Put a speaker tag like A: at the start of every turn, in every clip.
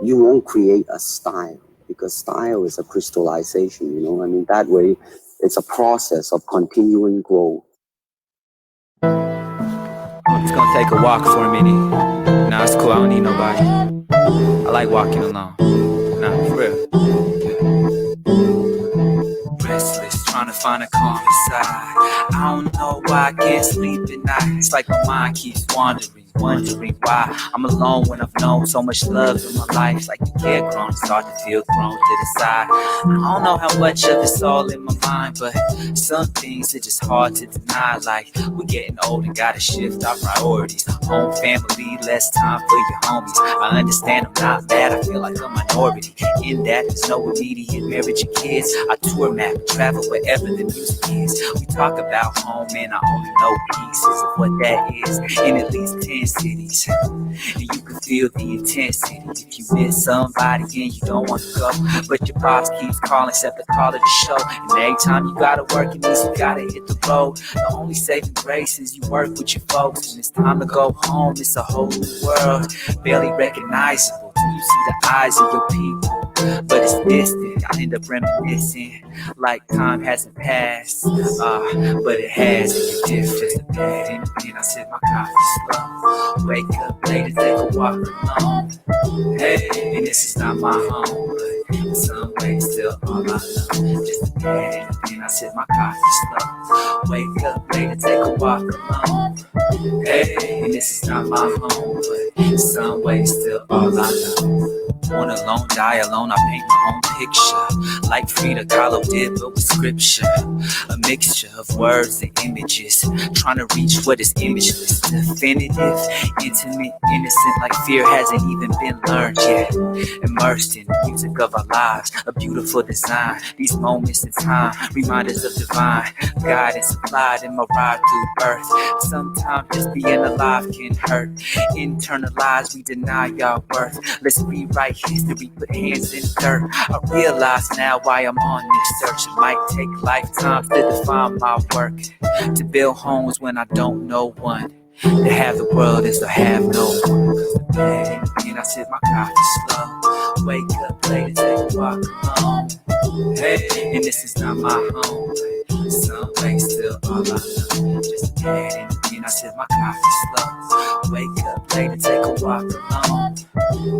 A: you won't create a style, because style is a crystallization, you know. I mean, that way it's a process of continuing growth.
B: I'm just gonna take a walk for a minute. Nah, it's cool, I don't need nobody. I like walking alone. Nah, for real. Restless, trying to find a calm inside. I don't know why I can't sleep at night. It's like my mind keeps wandering why I'm alone when I've known so much love in my life. It's like the kid grown, start to feel grown to the side. I don't know how much of it's all in my mind, but some things are just hard to deny. Like, we're getting old and gotta shift our priorities. Home, family, less time for your homies. I understand I'm not bad, I feel like a minority in that there's no immediate marriage and kids. I tour map, travel wherever the music is. We talk about home and I only know pieces of what that is in at least 10 cities. And you can feel the intensity if you miss somebody and you don't want to go, but your boss keeps calling, except the call of the show. And every time you gotta work, it means you gotta hit the road. The only saving grace is you work with your folks. When it's time to go home, it's a whole new world, barely recognizable till you see the eyes of your people. But it's distant, I end up reminiscing like time hasn't passed, but it has, and you're different. And then I sip my coffee slow, wake up late and take a walk alone. Hey, and this is not my home, but in some ways still all I know. Just a dad, and then I sip my coffee slow, wake up late and take a walk alone. Hey, and this is not my home, but in some ways still all I know. Born alone, die alone, I paint my own picture. Like Frida Kahlo did, but with scripture. A mixture of words and images, trying to reach what is imageless. Definitive, intimate, innocent, like fear hasn't even been learned yet. Immersed in the music of our lives, a beautiful design. These moments in time remind us of divine guidance supplied in my ride through earth. Sometimes just being alive can hurt. Internalized, we deny our worth. Let's rewrite history, put hands in dirt. I realize now why I'm on this search. It might take lifetimes to define my work, to build homes when I don't know one, to have the world is to have no one. Cause the bed, and I sip my coffee slow, wake up late and take a walk alone. Hey, and this is not my home, but in some ways still all I know. Just a bed, and I sip my coffee slow, wake up late and take a walk alone.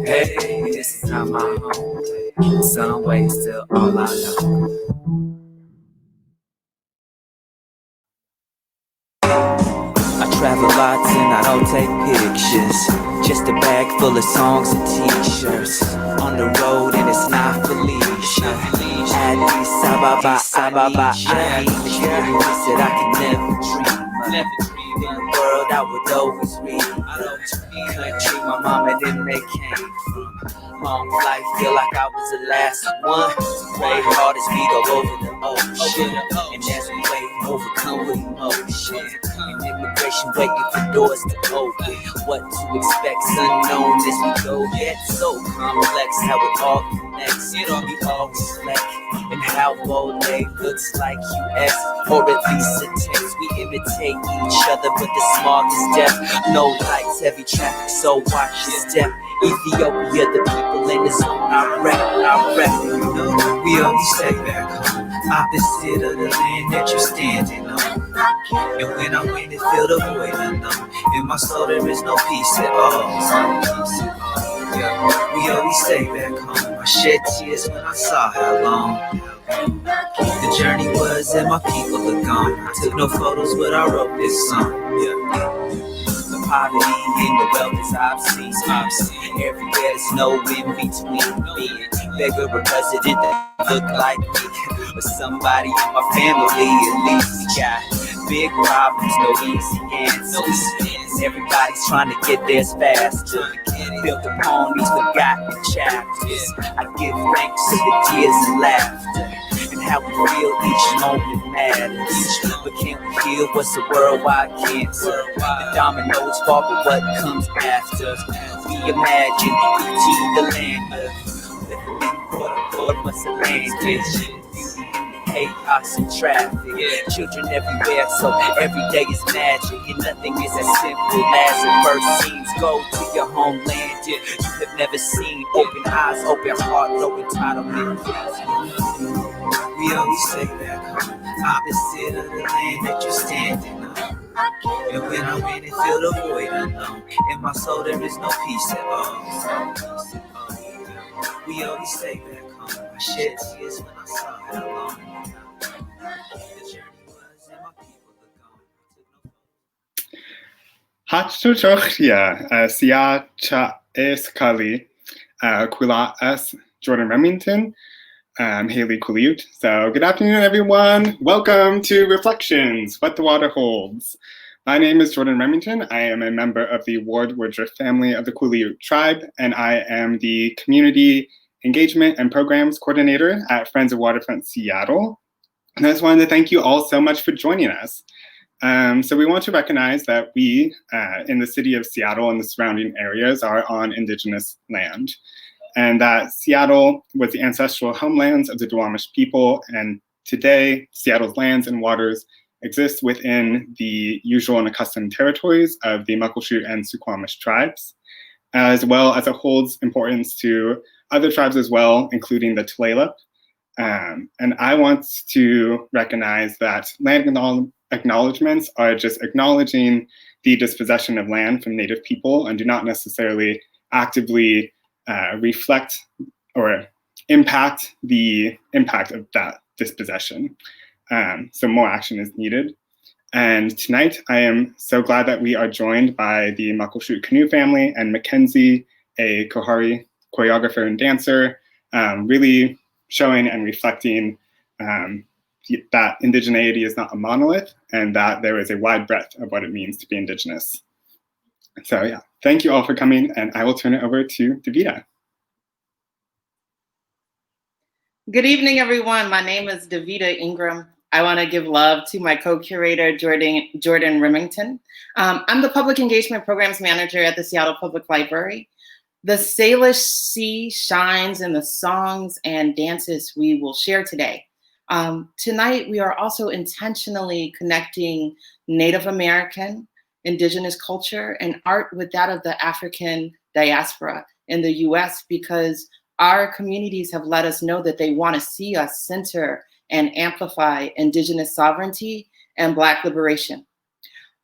B: Hey, and this is not my home, but in some ways still all I know. I travel lots and I don't take pictures, just a bag full of songs and t-shirts. On the road and it's not for leisure. Addis Ababa, I need the experience that I can never dream of. In the world I would always read. Country my mama didn't make came from. Long flight, feel like I was the last one. Pray hard as we go over the ocean, and as we wait, overcome with emotion. And immigration waiting for doors to open. What to expect's unknown as we go, yet so complex how it all connects. We all reflect in how bold looks like US, or at least attempts. We imitate each other, but the smallest depth. No lights, heavy traffic, so watch your step. Ethiopia, the people in the zone, I rep. We always stay back home, opposite of the land that you're standing on. And when I win, it feel the void unknown. In my soul, there is no peace at all. Yeah, we always stay back home. I shed tears when I saw how long the journey was and my people are gone. I took no photos, but I wrote this song. Yeah. The poverty and the wealth is I've seen. Everywhere there's no in between. Being beggar or president that look like me, or somebody in my family at least. We got big problems, no easy answers. Everybody's trying to get theirs faster. Built upon these forgotten chapters. I give thanks to the tears and laughter, and how we feel each moment matters. But can we heal what's a worldwide cancer? The dominoes fall, but what comes after? We imagine E.T. the land of living for the must have landed. chaos and traffic. Children everywhere, so every day is magic. And nothing is as simple as it first seems. Go to your homeland, you have never seen. Open eyes, open heart, no entitlement. We always say that opposite of the land that you're standing on. And when I'm in it, feel the void alone. In my soul, there is no peace at all. We always say back home. I shed tears when I saw it alone. The journey was, and my people are gone.
C: Hatshushokhia, Sia Cha Eskali, Kula S. Jordan Remington, Haley Kuliut. So, good afternoon, everyone. Welcome to Reflections, What the Water Holds. My name is Jordan Remington. I am a member of the Ward Woodruff family of the Kuliut tribe, and I am the Community Engagement and Programs Coordinator at Friends of Waterfront Seattle. And I just wanted to thank you all so much for joining us. So we want to recognize that we in the city of Seattle and the surrounding areas are on Indigenous land, and that Seattle was the ancestral homelands of the Duwamish people, and today Seattle's lands and waters exist within the usual and accustomed territories of the Muckleshoot and Suquamish tribes, as well as it holds importance to other tribes as well, including the Tulalip. And I want to recognize that land acknowledgements are just acknowledging the dispossession of land from Native people and do not necessarily actively reflect or impact the impact of that dispossession. So more action is needed. And tonight, I am so glad that we are joined by the Muckleshoot Canoe family and Mackenzie, a Kohari choreographer and dancer, really showing and reflecting that indigeneity is not a monolith and that there is a wide breadth of what it means to be Indigenous. So yeah, thank you all for coming, and I will turn it over to Davida.
D: Good evening, everyone. My name is Davida Ingram. I want to give love to my co-curator, Jordan Remington. I'm the Public Engagement Programs Manager at the Seattle Public Library. The Salish Sea shines in the songs and dances we will share today. Tonight, we are also intentionally connecting Native American, Indigenous culture, and art with that of the African diaspora in the US, because our communities have let us know that they want to see us center and amplify Indigenous sovereignty and Black liberation.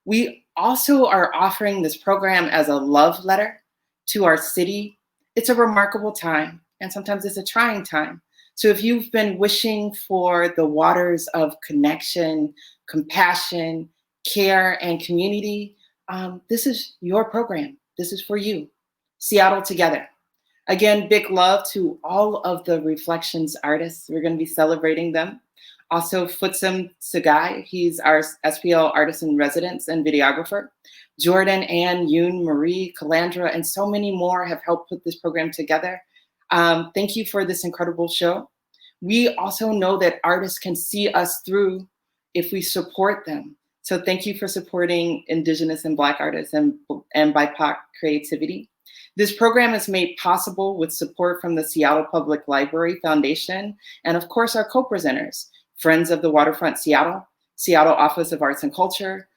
D: We also are offering this program as a love letter to our city. It's a remarkable time, and sometimes it's a trying time. So if you've been wishing for the waters of connection, compassion, care, and community, this is your program. This is for you. Seattle Together. Again, big love to all of the Reflections artists. We're going to be celebrating them. Also, Futsum Tsegai, he's our SPL artist in residence and videographer. Jordan, Ann, Yoon, Marie, Calandra, and so many more have helped put this program together. Thank you for this incredible show. We also know that artists can see us through if we support them. So thank you for supporting Indigenous and Black artists and BIPOC creativity. This program is made possible with support from the Seattle Public Library Foundation, and of course our co-presenters, Friends of the Waterfront Seattle, Seattle Office of Arts and Culture,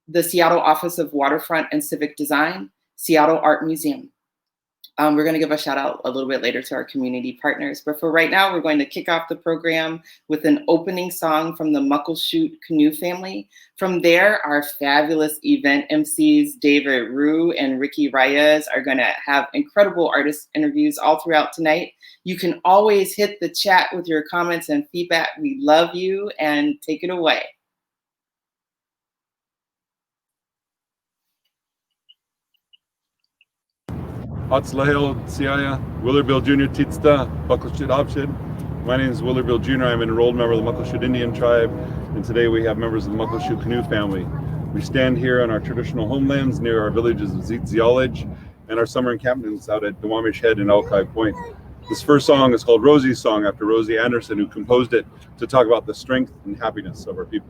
D: the Seattle Office of Waterfront and Civic Design, Seattle Art Museum. We're going to give a shout out a little bit later to our community partners, but for right now, we're going to kick off the program with an opening song from the Muckleshoot Canoe family. From there, our fabulous event MCs, David Rue and Ricky Reyes, are going to have incredible artist interviews all throughout tonight. You can always hit the chat with your comments and feedback. We love you, and take it away.
E: Hatslahel Siaya, Willerville Jr. Titsta, Muckleshoot Option. My name is Willerville Jr. I'm an enrolled member of the Muckleshoot Indian tribe, and today we have members of the Muckleshoot Canoe family. We stand here on our traditional homelands near our villages of Zeolage and our summer encampments out at Duwamish Head and Alki Point. This first song is called Rosie's Song, after Rosie Anderson, who composed it to talk about the strength and happiness of our people.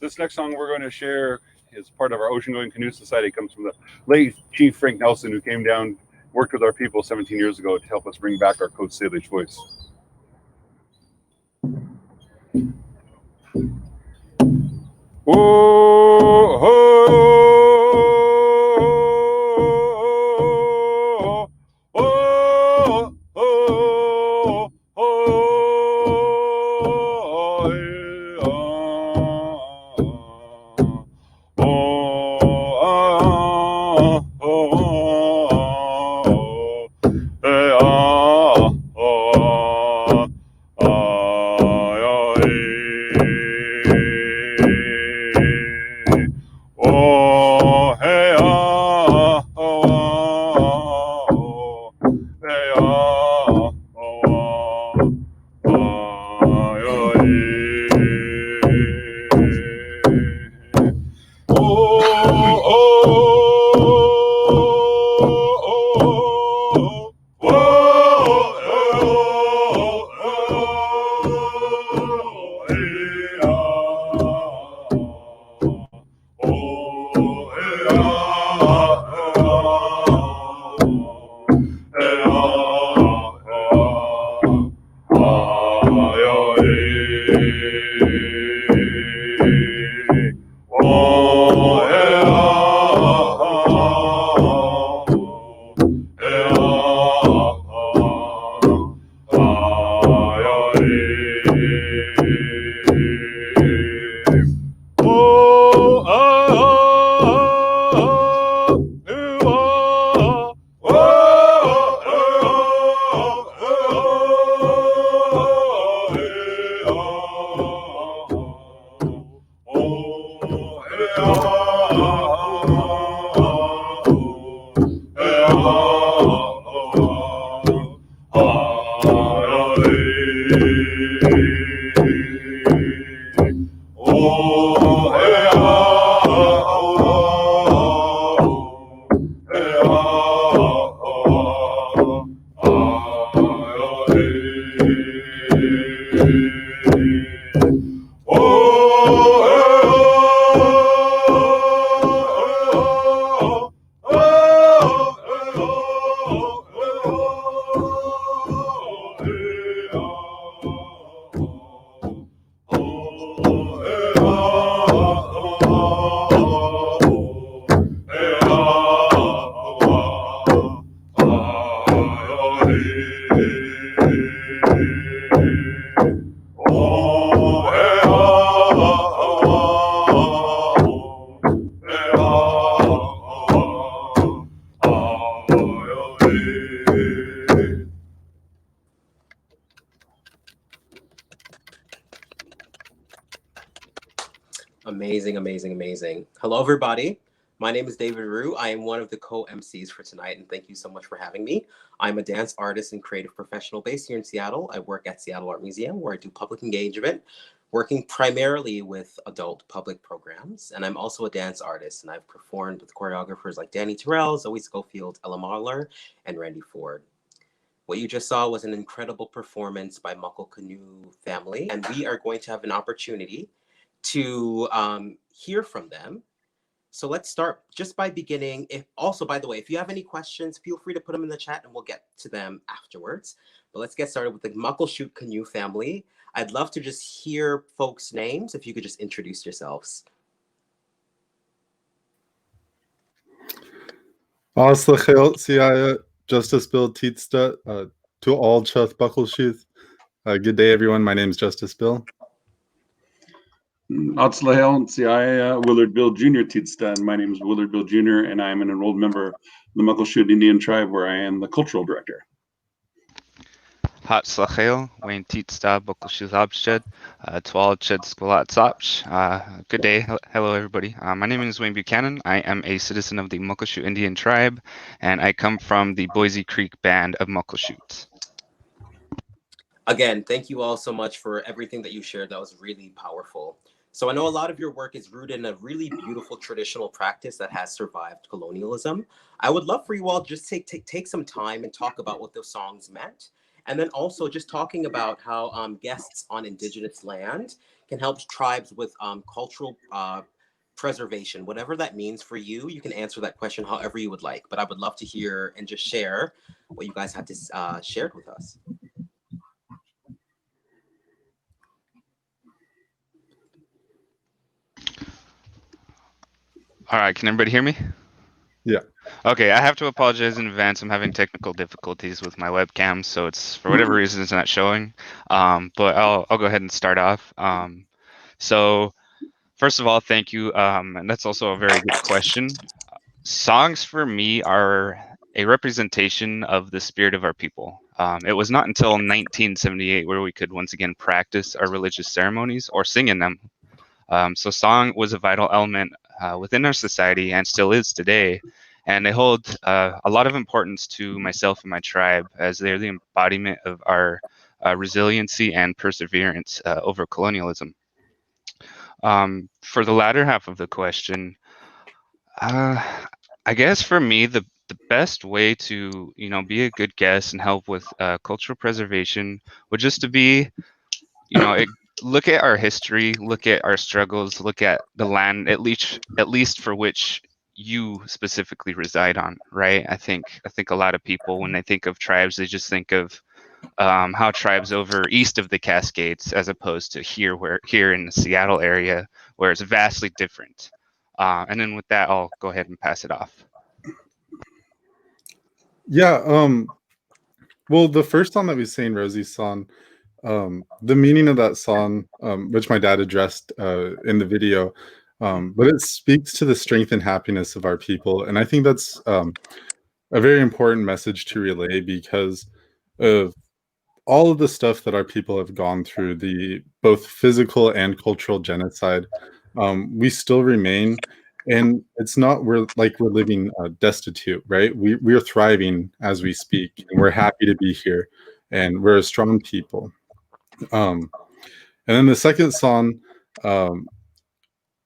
E: This next song we're going to share is part of our Ocean Going Canoe Society. It comes from the late Chief Frank Nelson, who came down, worked with our people 17 years ago to help us bring back our Coast Salish voice. Oh,
F: Amazing, amazing, amazing. Hello, everybody. My name is David Rue. I am one of the co-MCs for tonight, and thank you so much for having me. I'm a dance artist and creative professional based here in Seattle. I work at Seattle Art Museum, where I do public engagement, working primarily with adult public programs. And I'm also a dance artist, and I've performed with choreographers like Danny Terrell, Zoe Schofield, Ella Marlar, and Randy Ford. What you just saw was an incredible performance by Muckle Canoe family, and we are going to have an opportunity to hear from them. So let's start just by beginning. By the way, if you have any questions, feel free to put them in the chat and we'll get to them afterwards. But let's get started with the Muckleshoot Canoe family. I'd love to just hear folks' names. If you could just introduce yourselves.
E: Justice Bill Tietsta, to all Chuth Buckleshoot. Good day, everyone. My name is Justice Bill.
G: Willard Bill Jr. Tietsta, and my name is Willard Bill Jr., and I am an enrolled member of the Muckleshoot Indian Tribe, where I am the cultural director.
H: Hatzlachel, Wayne Tietsta, Buckleshoot Abshed, Twal Ched Squalat Sapch. Good day. Hello, everybody. My name is Wayne Buchanan. I am a citizen of the Muckleshoot Indian Tribe, and I come from the Boise Creek Band of Muckleshoot.
F: Again, thank you all so much for everything that you shared. That was really powerful. So I know a lot of your work is rooted in a really beautiful traditional practice that has survived colonialism. I would love for you all to just take some time and talk about what those songs meant. And then also just talking about how guests on Indigenous land can help tribes with cultural preservation, whatever that means for you. You can answer that question however you would like, but I would love to hear and just share what you guys had to share with us.
H: All right, can everybody hear me?
E: Yeah.
H: Okay, I have to apologize in advance. I'm having technical difficulties with my webcam, so it's for whatever reason it's not showing. But I'll go ahead and start off. So first of all, thank you. And that's also a very good question. Songs for me are a representation of the spirit of our people. It was not until 1978 where we could once again practice our religious ceremonies or sing in them. So song was a vital element within our society and still is today. And they hold a lot of importance to myself and my tribe, as they're the embodiment of our resiliency and perseverance over colonialism. For the latter half of the question, I guess for me, the best way to be a good guest and help with cultural preservation would just to be, look at our history, look at our struggles, look at the land, at least for which you specifically reside on, right? I think a lot of people, when they think of tribes, they just think of how tribes over east of the Cascades, as opposed to here in the Seattle area, where it's vastly different. And then with that, I'll go ahead and pass it off.
E: Yeah. Well, the first song that we sang, Rosie's song, the meaning of that song, which my dad addressed in the video, but it speaks to the strength and happiness of our people. And I think that's a very important message to relay, because of all of the stuff that our people have gone through, the both physical and cultural genocide. We still remain, and it's not we're living destitute, right? We are thriving as we speak, and we're happy to be here, and we're a strong people. And then the second song,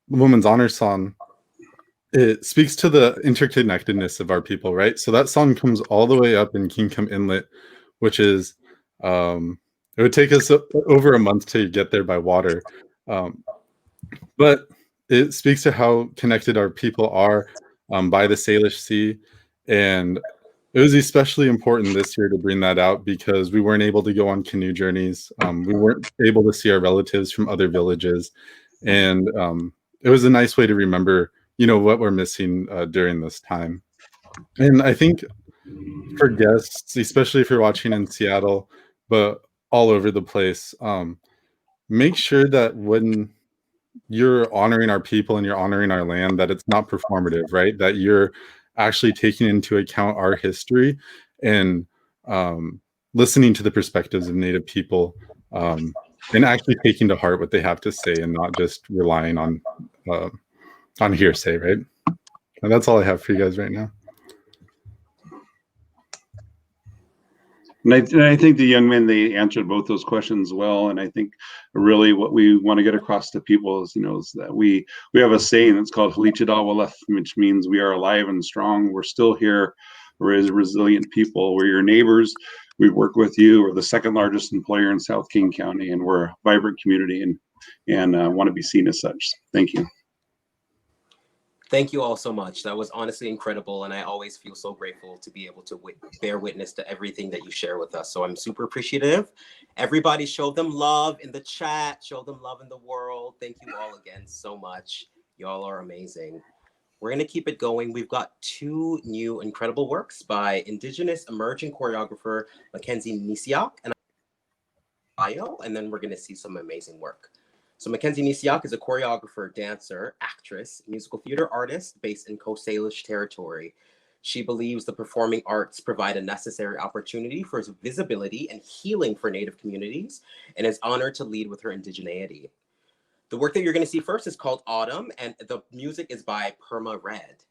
E: Woman's Honor song, it speaks to the interconnectedness of our people, right? So that song comes all the way up in Kingcome Inlet, which is, it would take us over a month to get there by water. But it speaks to how connected our people are by the Salish Sea. And it was especially important this year to bring that out, because we weren't able to go on canoe journeys. We weren't able to see our relatives from other villages. And it was a nice way to remember, what we're missing during this time. And I think for guests, especially if you're watching in Seattle, but all over the place, make sure that when you're honoring our people and you're honoring our land, that it's not performative, right? That you're actually taking into account our history and listening to the perspectives of Native people and actually taking to heart what they have to say and not just relying on hearsay, right? And that's all I have for you guys right now.
G: And I think the young men, they answered both those questions well. And I think really what we want to get across to people is, is that we have a saying that's called Halichidawaleth, which means we are alive and strong. We're still here. We're as resilient people. We're your neighbors. We work with you. We're the second largest employer in South King County, and we're a vibrant community and want to be seen as such. Thank you.
F: Thank you all so much. That was honestly incredible, and I always feel so grateful to be able to bear witness to everything that you share with us. So I'm super appreciative. Everybody show them love in the chat, show them love in the world. Thank you all again so much. Y'all are amazing. We're going to keep it going. We've got 2 new incredible works by Indigenous emerging choreographer Mackenzie Neusiok and then we're going to see some amazing work. So Mackenzie Neusiok is a choreographer, dancer, actress, musical theater artist based in Coast Salish territory. She believes the performing arts provide a necessary opportunity for visibility and healing for Native communities, and is honored to lead with her indigeneity. The work that you're going to see first is called Autumn, and the music is by Perma Red.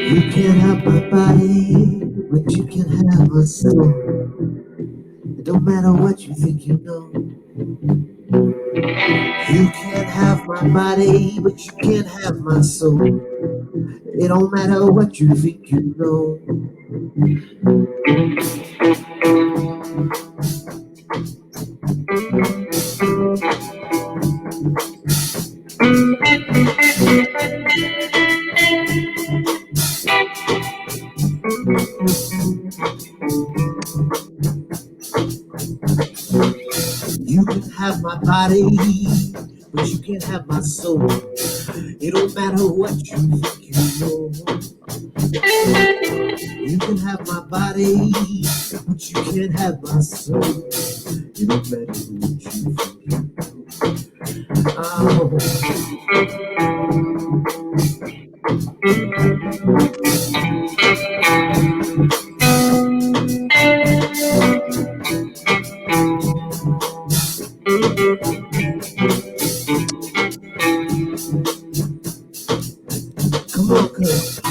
I: You can't have my body, but you can have my soul. It don't matter what you think you know. You can't have my body, but you can't have my soul. It don't matter what you think you know. You can have my body, but you can't have my soul. It don't matter what you think you know. You can have my body, but you can't have my soul. It don't matter what you think you know. Oh. Come on, cuz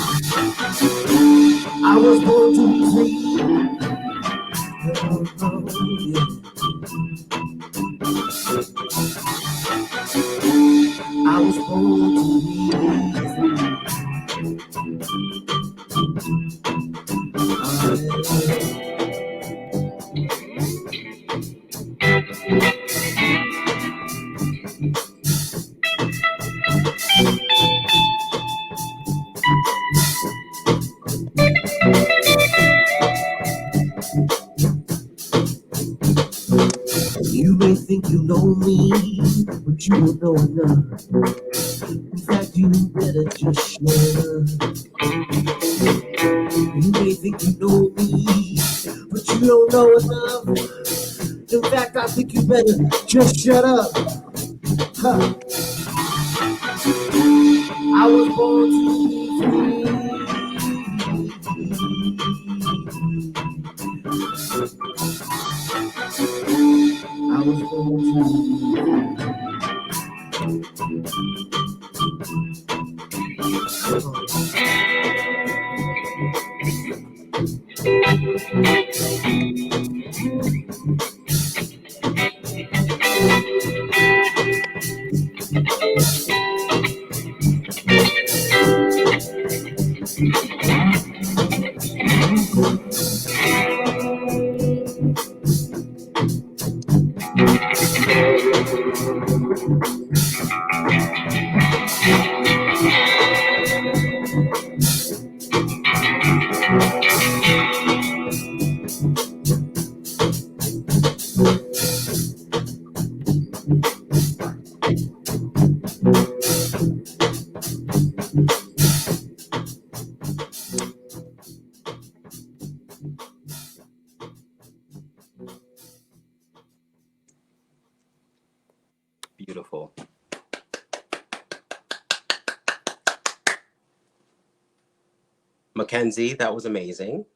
I: I was born to be free. I was born to be free. You may think you know me, but you don't know enough. In fact, you better just shut up. You may think you know me, but you don't know enough. In fact, I think you better just shut up. Huh. I was born to be free. I was born to be free.
F: Beautiful. Mackenzie, that was amazing.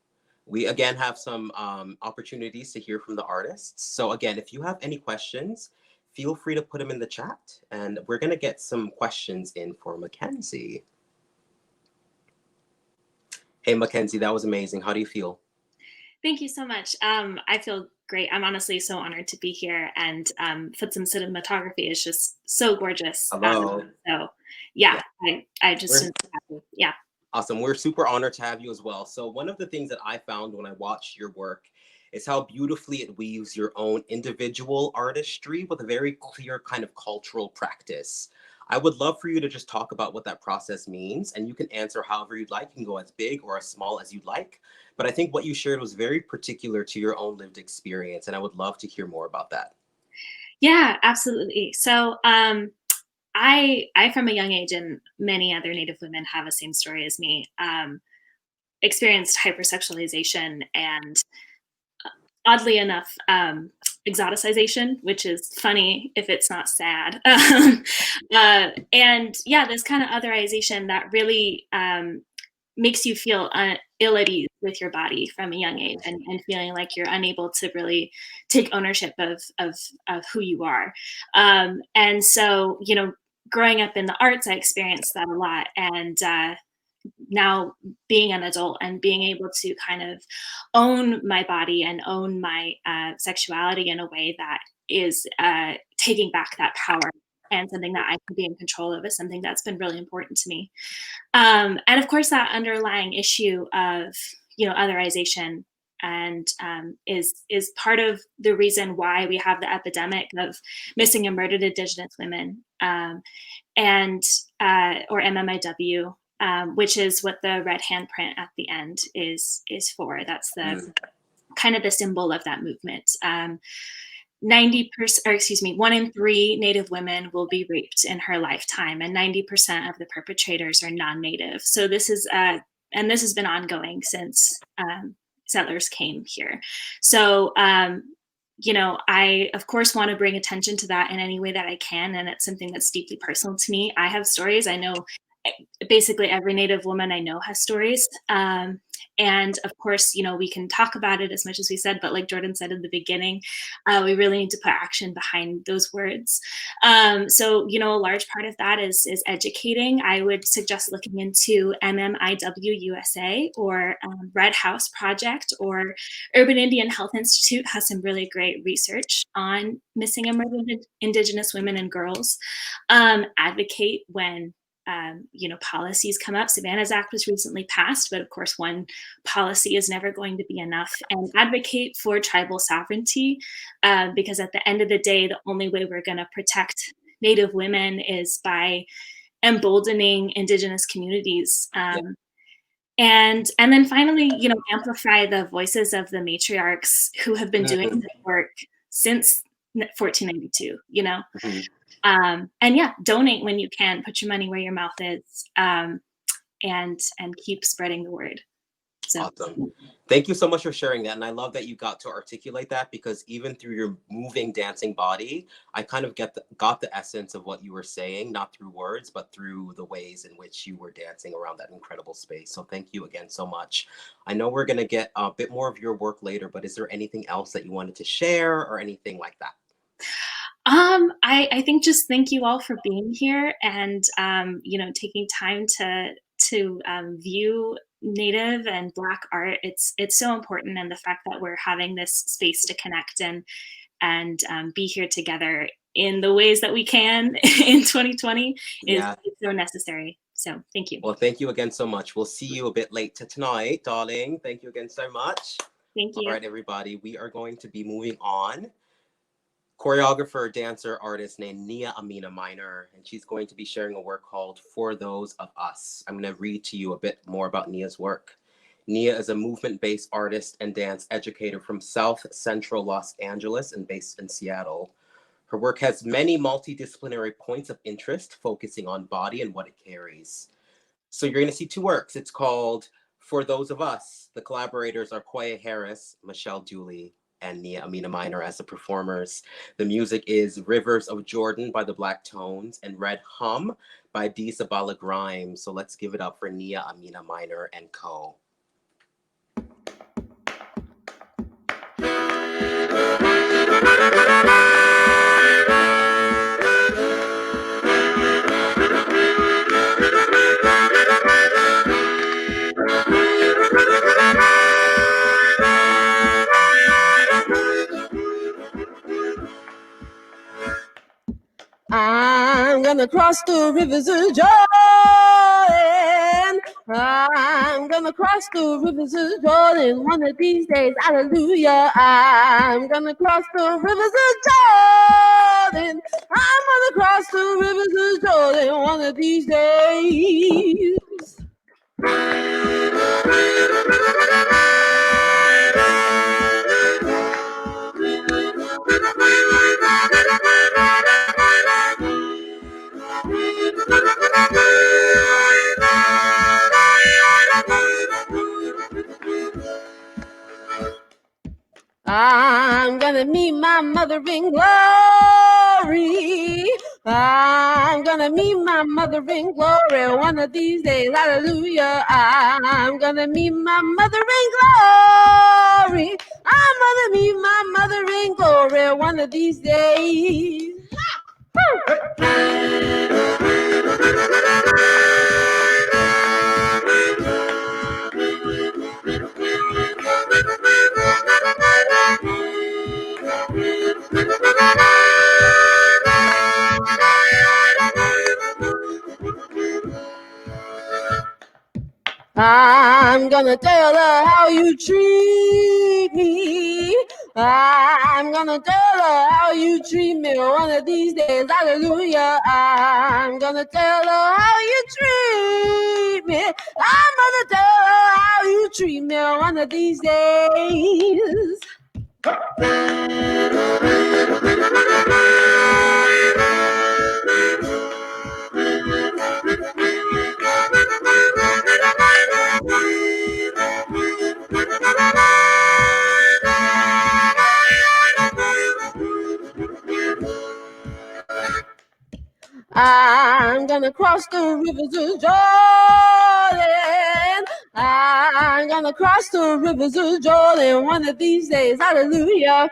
F: We again have some opportunities to hear from the artists. So again, if you have any questions, feel free to put them in the chat, and we're gonna get some questions in for Mackenzie. Hey, Mackenzie, that was amazing. How do you feel?
J: Thank you so much. I feel great. I'm honestly so honored to be here, and Futsum cinematography is just so gorgeous.
F: Hello.
J: So yeah, I just yeah.
F: Awesome. We're super honored to have you as well. So one of the things that I found when I watched your work is how beautifully it weaves your own individual artistry with a very clear kind of cultural practice. I would love for you to just talk about what that process means, and you can answer however you'd like. You can go as big or as small as you'd like. But I think what you shared was very particular to your own lived experience, and I would love to hear more about that.
J: Yeah, absolutely. So I from a young age, and many other Native women have the same story as me, experienced hypersexualization and oddly enough, exoticization, which is funny if it's not sad. And yeah, this kind of otherization that really makes you feel ill at ease with your body from a young age, and feeling like you're unable to really take ownership of who you are. And so, you know, growing up in the arts, I experienced that a lot. And now being an adult and being able to kind of own my body and own my sexuality in a way that is taking back that power and something that I can be in control of is something that's been really important to me. And of course, that underlying issue of, you know, otherization and is part of the reason why we have the epidemic of missing and murdered Indigenous women, and or MMIW, which is what the red handprint at the end is for. That's the kind of the symbol of that movement. 90%, or excuse me, 1 in 3 Native women will be raped in her lifetime, and 90% of the perpetrators are non-Native. So this is, and this has been ongoing since settlers came here. So, you know, I of course want to bring attention to that in any way that I can, and it's something that's deeply personal to me. I have stories. I know basically every Native woman I know has stories. And of course, you know, we can talk about it as much as we said, but like Jordan said in the beginning, we really need to put action behind those words. So, you know, a large part of that is educating. I would suggest looking into MMIW USA or Red House Project, or Urban Indian Health Institute has some really great research on missing and murdered Indigenous women and girls. Advocate when you know, policies come up. Savannah's Act was recently passed, but of course, one policy is never going to be enough. And advocate for tribal sovereignty, because at the end of the day, the only way we're going to protect Native women is by emboldening Indigenous communities. And then finally, you know, amplify the voices of the matriarchs who have been doing this work since 1492, you know? And yeah, donate when you can, put your money where your mouth is, and keep spreading the word. So.
F: Awesome. Thank you so much for sharing that. And I love that you got to articulate that, because even through your moving, dancing body, I kind of got the essence of what you were saying, not through words, but through the ways in which you were dancing around that incredible space. So thank you again so much. I know we're going to get a bit more of your work later, but is there anything else that you wanted to share or anything like that?
J: I think just thank you all for being here, and you know, taking time to view Native and Black art. It's so important, and the fact that we're having this space to connect and be here together in the ways that we can in 2020 is so necessary. So thank you.
F: Well, thank you again so much. We'll see you a bit later tonight, darling. Thank you again so much.
J: Thank you.
F: All right, everybody, we are going to be moving on. Choreographer, dancer, artist named Nia-Amina Minor, and she's going to be sharing a work called For Those of Us. I'm going to read to you a bit more about Nia's work. Nia is a movement-based artist and dance educator from South Central Los Angeles and based in Seattle. Her work has many multidisciplinary points of interest, focusing on body and what it carries. So you're going to see 2 works. It's called For Those of Us. The collaborators are Koya Harris, Michelle Dooley, and Nia-Amina Minor as the performers. The music is Rivers of Jordan by the Black Tones and Red Hum by D. Sabala Grimes. So let's give it up for Nia-Amina Minor and co.
K: I'm gonna cross the rivers of Jordan. I'm gonna cross the rivers of Jordan one of these days. Hallelujah. I'm gonna cross the rivers of Jordan. I'm gonna cross the rivers of Jordan one of these days. I'm gonna meet my mother in glory. I'm gonna meet my mother in glory one of these days. Hallelujah. I'm gonna meet my mother in glory. I'm gonna meet my mother in glory one of these days. I'm gonna tell her how you treat me. I'm gonna tell her how you treat me one of these days. Hallelujah. I'm gonna tell her how you treat me. I'm gonna tell her how you treat me one of these days. I'm gonna cross the rivers of Jordan. I'm gonna cross the rivers of Jordan one of these days. Hallelujah.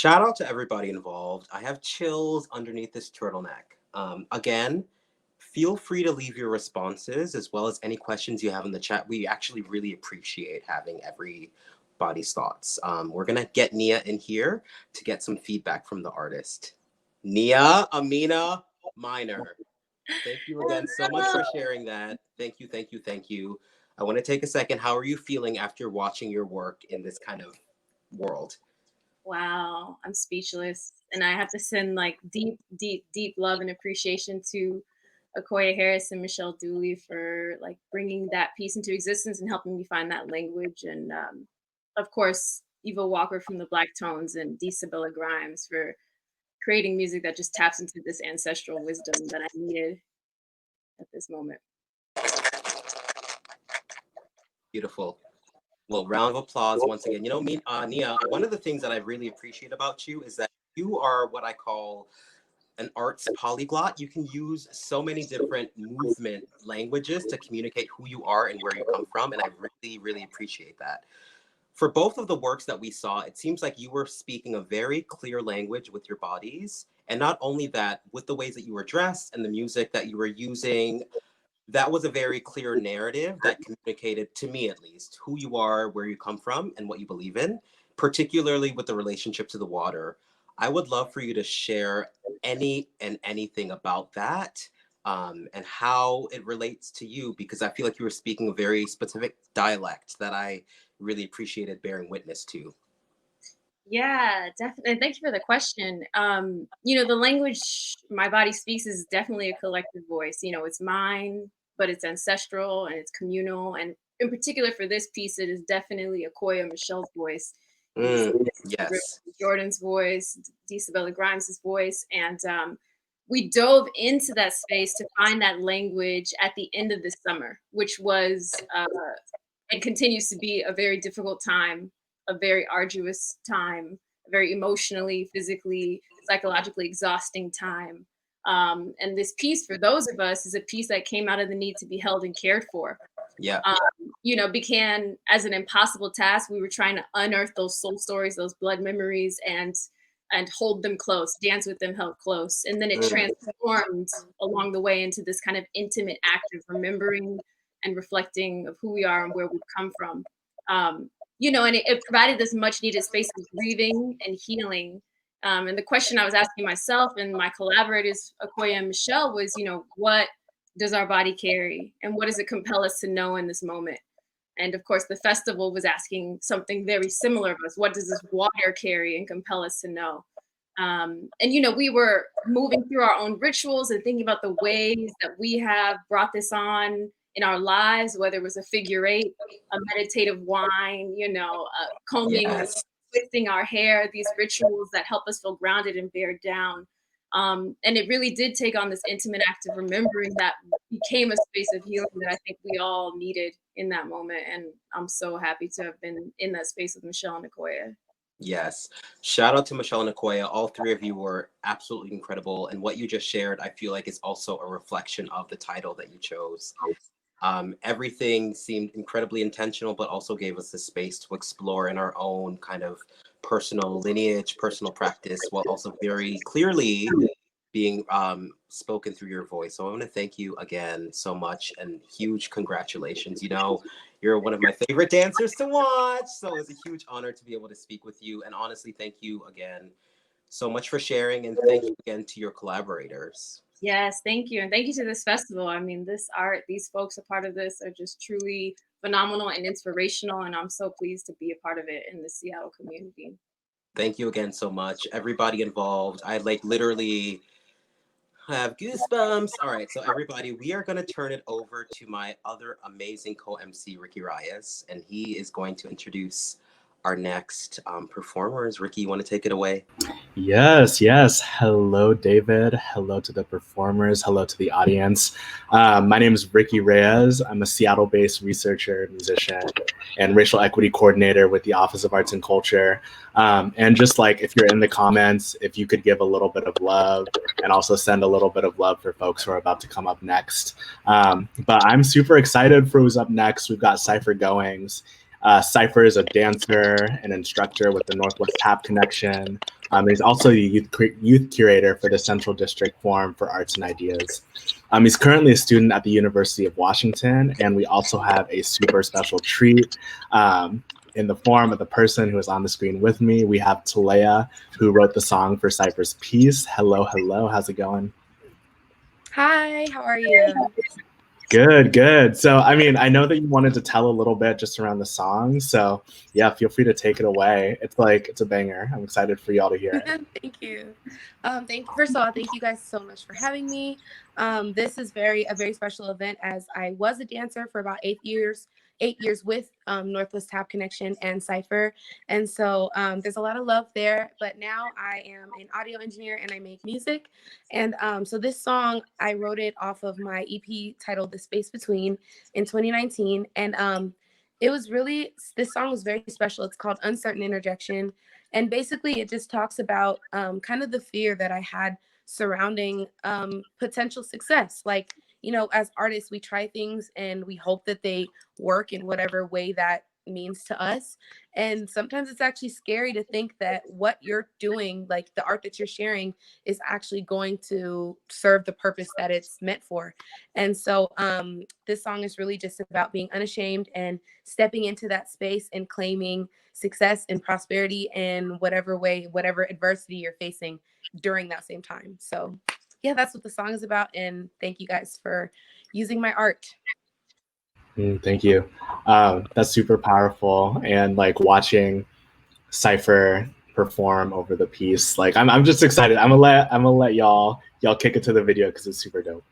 F: Shout out to everybody involved. I have chills underneath this turtleneck. Again, feel free to leave your responses as well as any questions you have in the chat. We actually really appreciate having everybody's thoughts. We're gonna get Nia in here to get some feedback from the artist. Nia-Amina Minor. Thank you again so much for sharing that. Thank you, thank you, thank you. I want to take a second. How are you feeling after watching your work in this kind of world?
L: Wow, I'm speechless. And I have to send like deep, deep, deep love and appreciation to Okoye Harris and Michelle Dooley for like bringing that piece into existence and helping me find that language. And of course, Eva Walker from the Black Tones and Isabella Grimes for creating music that just taps into this ancestral wisdom that I needed at this moment.
F: Beautiful. Well, round of applause once again. You know, Nia, one of the things that I really appreciate about you is that you are what I call an arts polyglot. You can use so many different movement languages to communicate who you are and where you come from. And I really, really appreciate that. For both of the works that we saw, it seems like you were speaking a very clear language with your bodies. And not only that, with the ways that you were dressed and the music that you were using, that was a very clear narrative that communicated, to me at least, who you are, where you come from, and what you believe in, particularly with the relationship to the water. I would love for you to share any and anything about that and how it relates to you, because I feel like you were speaking a very specific dialect that I really appreciated bearing witness to.
L: Yeah, definitely. Thank you for the question. You know, the language my body speaks is definitely a collective voice. You know, it's mine, but it's ancestral and it's communal. And in particular for this piece, it is definitely Okoye Michelle's voice.
F: Yes.
L: Jordan's voice, Isabella Grimes' voice. And we dove into that space to find that language at the end of the summer, which was and continues to be a very difficult time, a very arduous time, a very emotionally, physically, psychologically exhausting time. And this piece, for those of us, is a piece that came out of the need to be held and cared for.
F: Yeah.
L: You know, began as an impossible task. We were trying to unearth those soul stories, those blood memories, and hold them close, dance with them held close. And then it transformed along the way into this kind of intimate act of remembering and reflecting of who we are and where we've come from. You know, and it provided this much needed space of grieving and healing. And the question I was asking myself and my collaborators, Okoye and Michelle, was, you know, what does our body carry? And what does it compel us to know in this moment? And of course, the festival was asking something very similar of us. What does this water carry and compel us to know? And, you know, we were moving through our own rituals and thinking about the ways that we have brought this on in our lives, whether it was a figure eight, a meditative wine, you know, combing, twisting our hair, these rituals that help us feel grounded and bear down. And it really did take on this intimate act of remembering that became a space of healing that I think we all needed in that moment. And I'm so happy to have been in that space with Michelle and Okoye.
F: Yes. Shout out to Michelle and Okoye. All three of you were absolutely incredible. And what you just shared, I feel like is also a reflection of the title that you chose. Everything seemed incredibly intentional, but also gave us the space to explore in our own kind of personal lineage, personal practice, while also very clearly being spoken through your voice. So I want to thank you again so much, and huge congratulations. You know, you're one of my favorite dancers to watch, so it's a huge honor to be able to speak with you. And honestly, thank you again so much for sharing, and thank you again to your collaborators.
L: Yes, thank you. And thank you to this festival. I mean, this art, these folks a part of this are just truly phenomenal and inspirational. And I'm so pleased to be a part of it in the Seattle community.
F: Thank you again so much. Everybody involved. I like literally have goosebumps. All right, so everybody, we are going to turn it over to my other amazing co-MC, Ricky Reyes, and he is going to introduce our next performers. Ricky, you want to take it away?
M: Yes. Hello, David. Hello to the performers. Hello to the audience. My name is Ricky Reyes. I'm a Seattle-based researcher, musician, and racial equity coordinator with the Office of Arts and Culture. And just like if you're in the comments, if you could give a little bit of love and also send a little bit of love for folks who are about to come up next. But I'm super excited for who's up next. We've got Cipher Goings. Cipher is a dancer and instructor with the Northwest Tap Connection. He's also the youth curator for the Central District Forum for Arts and Ideas. He's currently a student at the University of Washington, and we also have a super special treat in the form of the person who is on the screen with me. We have Talea, who wrote the song for Cipher's piece. Hello, how's it going?
N: Hi, how are you?
M: Good. So, I mean, I know that you wanted to tell a little bit just around the song. So, yeah, feel free to take it away. It's a banger. I'm excited for y'all to hear it.
N: Thank you. First of all, thank you guys so much for having me. This is a very special event, as I was a dancer for about 8 years with Northwest Tap Connection and Cipher. And so there's a lot of love there, but now I am an audio engineer and I make music. And so this song, I wrote it off of my EP titled The Space Between in 2019. And this song was very special. It's called Uncertain Interjection. And basically it just talks about kind of the fear that I had surrounding potential success. Like, you know, as artists, we try things and we hope that they work in whatever way that means to us. And sometimes it's actually scary to think that what you're doing, like the art that you're sharing, is actually going to serve the purpose that it's meant for. And so this song is really just about being unashamed and stepping into that space and claiming success and prosperity in whatever way, whatever adversity you're facing during that same time. So yeah, that's what the song is about. And thank you guys for using my art.
M: Thank you. That's super powerful. And like watching Cipher perform over the piece, like I'm just excited. I'm gonna let y'all kick it to the video because it's super dope.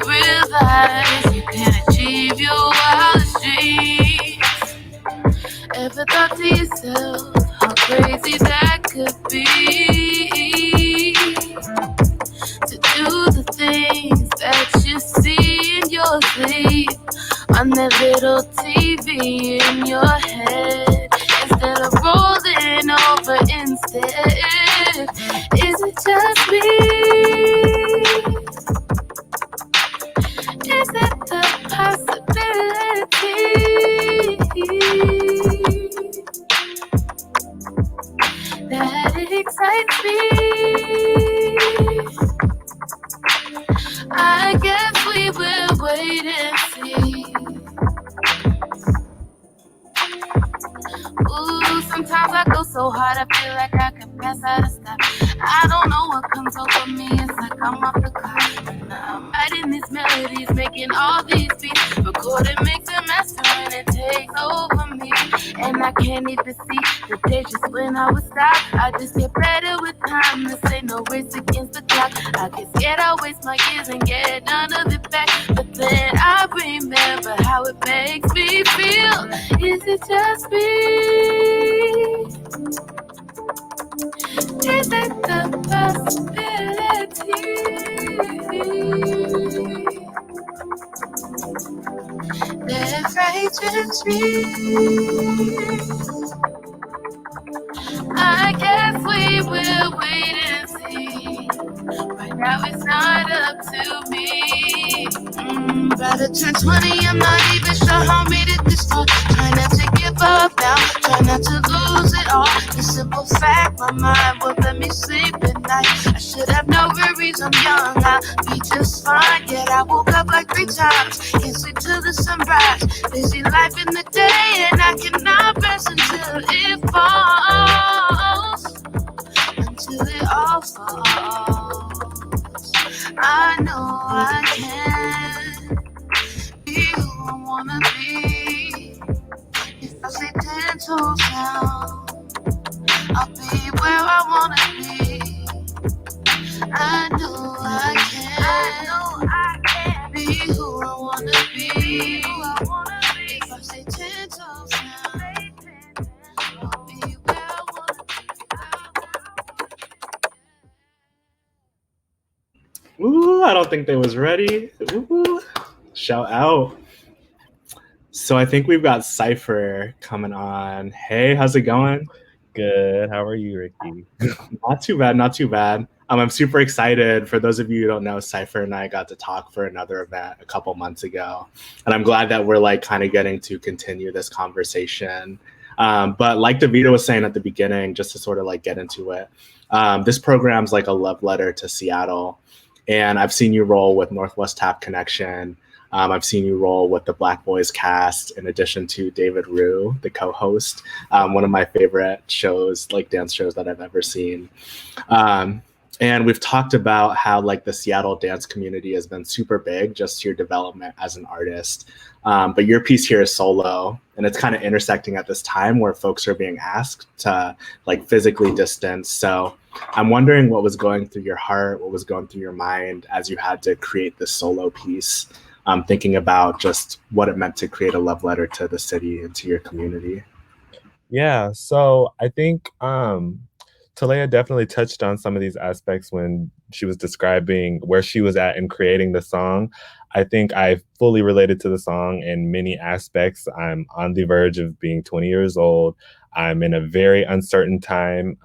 K: Realize you can achieve your wildest dreams. Ever thought to yourself how crazy that could be? To do the things that you see in your sleep on that little TV in your head, instead of rolling over instead. Is it just me? Is it the possibility that it excites me? I guess we will wait and see. Ooh, sometimes I go so hard I feel like I could pass out of stop. I don't know what comes over me, it's like I'm off the clock. And I'm writing these melodies, making all these beats. Recording makes a master and it takes over me. and I can't even see the day just when I would stop. I just get better with time. This ain't no race against the clock. I get scared I waste my years and get none of it back. But then I remember how it makes me feel. Is it just me? Is it the possibility that frightens me? I guess we will wait and see. Right now it's not up to me. About to turn 20, I'm not even sure how I made it this far. Try not to give up now, try not to lose it all. The simple fact, my mind won't let me sleep at night. I should have no worries, I'm young, I'll be just fine. Yet I woke up like 3 times, can't sleep till the sunrise. Busy life in the day, and I cannot rest until it falls. Until it all falls. I know I can be who I wanna be. If I stay 10 toes down, I'll be where I wanna be. I know I can be who I wanna be. If I stay 10 toes down, I'll be where I wanna be.
M: Ooh, I don't think they was ready. Ooh, shout out. So I think we've got Cipher coming on. Hey, how's it going?
O: Good. How are you, Ricky?
M: Not too bad, not too bad. I'm super excited. For those of you who don't know, Cipher and I got to talk for another event a couple months ago. And I'm glad that we're like kind of getting to continue this conversation. But like Davida was saying at the beginning, just to sort of like get into it, this program's like a love letter to Seattle. And I've seen you roll with Northwest Tap Connection. I've seen you roll with the Black Boys cast, in addition to David Rue, the co-host, one of my favorite shows, like dance shows that I've ever seen. And we've talked about how like the Seattle dance community has been super big, just your development as an artist. But your piece here is solo, and it's kind of intersecting at this time where folks are being asked to like physically distance. So I'm wondering what was going through your heart, what was going through your mind as you had to create this solo piece, thinking about just what it meant to create a love letter to the city and to your community.
O: Yeah, so I think Talea definitely touched on some of these aspects when she was describing where she was at in creating the song. I think I fully related to the song in many aspects. I'm on the verge of being 20 years old. I'm in a very uncertain time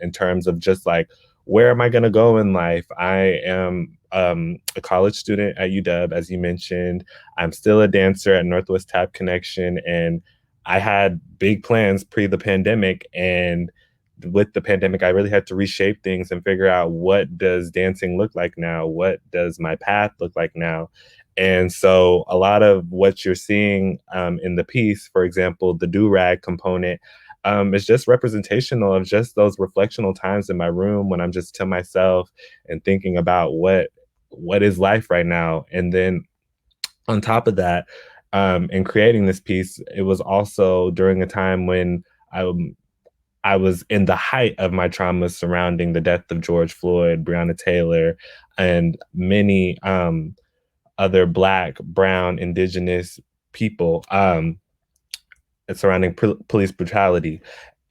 O: in terms of just like, where am I going to go in life? I am a college student at UW, as you mentioned. I'm still a dancer at Northwest Tap Connection, and I had big plans pre the pandemic, and with the pandemic, I really had to reshape things and figure out, what does dancing look like now? What does my path look like now? And so a lot of what you're seeing in the piece, for example, the do-rag component, is just representational of just those reflectional times in my room when I'm just to myself and thinking about what is life right now. And then on top of that, in creating this piece, it was also during a time when I was in the height of my trauma surrounding the death of George Floyd, Breonna Taylor, and many other Black, Brown, Indigenous people surrounding police brutality.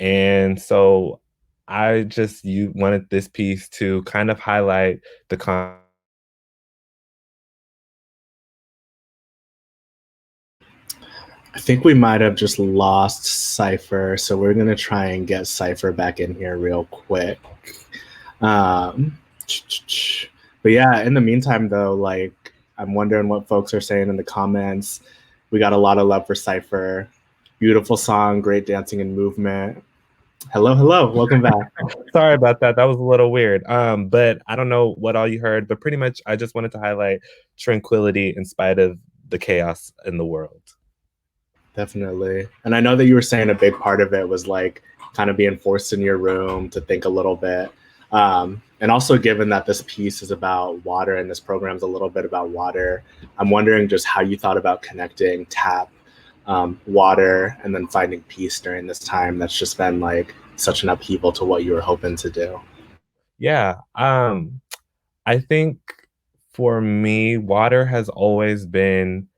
O: And so I just wanted this piece to kind of highlight the
M: I think we might have just lost Cipher, so we're going to try and get Cipher back in here real quick. But yeah, in the meantime, though, like, I'm wondering what folks are saying in the comments. We got a lot of love for Cipher. Beautiful song, great dancing and movement. Hello, welcome back.
O: Sorry about that. That was a little weird. But I don't know what all you heard, but pretty much I just wanted to highlight tranquility in spite of the chaos in the world.
M: Definitely. And I know that you were saying a big part of it was like kind of being forced in your room to think a little bit. And also given that this piece is about water and this program is a little bit about water, I'm wondering just how you thought about connecting tap water, and then finding peace during this time that's just been like such an upheaval to what you were hoping to do?
O: Yeah, I think for me, water has always been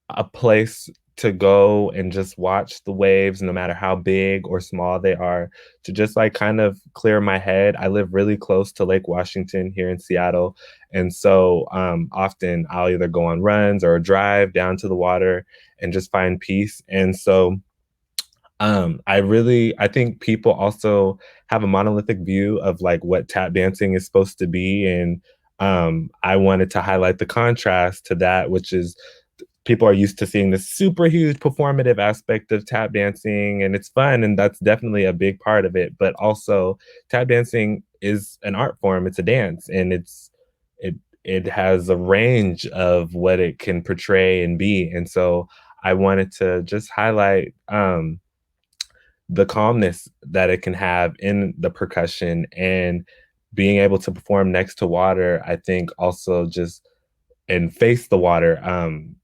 O: a place to go and just watch the waves, no matter how big or small they are, to just like kind of clear my head. I live really close to Lake Washington here in Seattle. And so often I'll either go on runs or drive down to the water and just find peace. And so I think people also have a monolithic view of like what tap dancing is supposed to be. And I wanted to highlight the contrast to that, which is people are used to seeing this super huge performative aspect of tap dancing, and it's fun, and that's definitely a big part of it. But also, tap dancing is an art form; it's a dance, and it has a range of what it can portray and be. And so, I wanted to just highlight the calmness that it can have in the percussion, and being able to perform next to water. I think also just and face the water.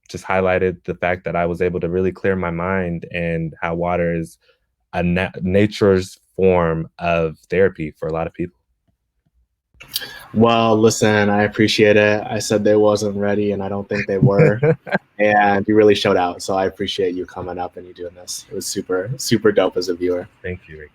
O: Just highlighted the fact that I was able to really clear my mind, and how water is nature's form of therapy for a lot of people.
M: Well, listen, I appreciate it. I said they wasn't ready, and I don't think they were. And you really showed out. So I appreciate you coming up and you doing this. It was super, super dope as a viewer.
O: Thank you, Ricky.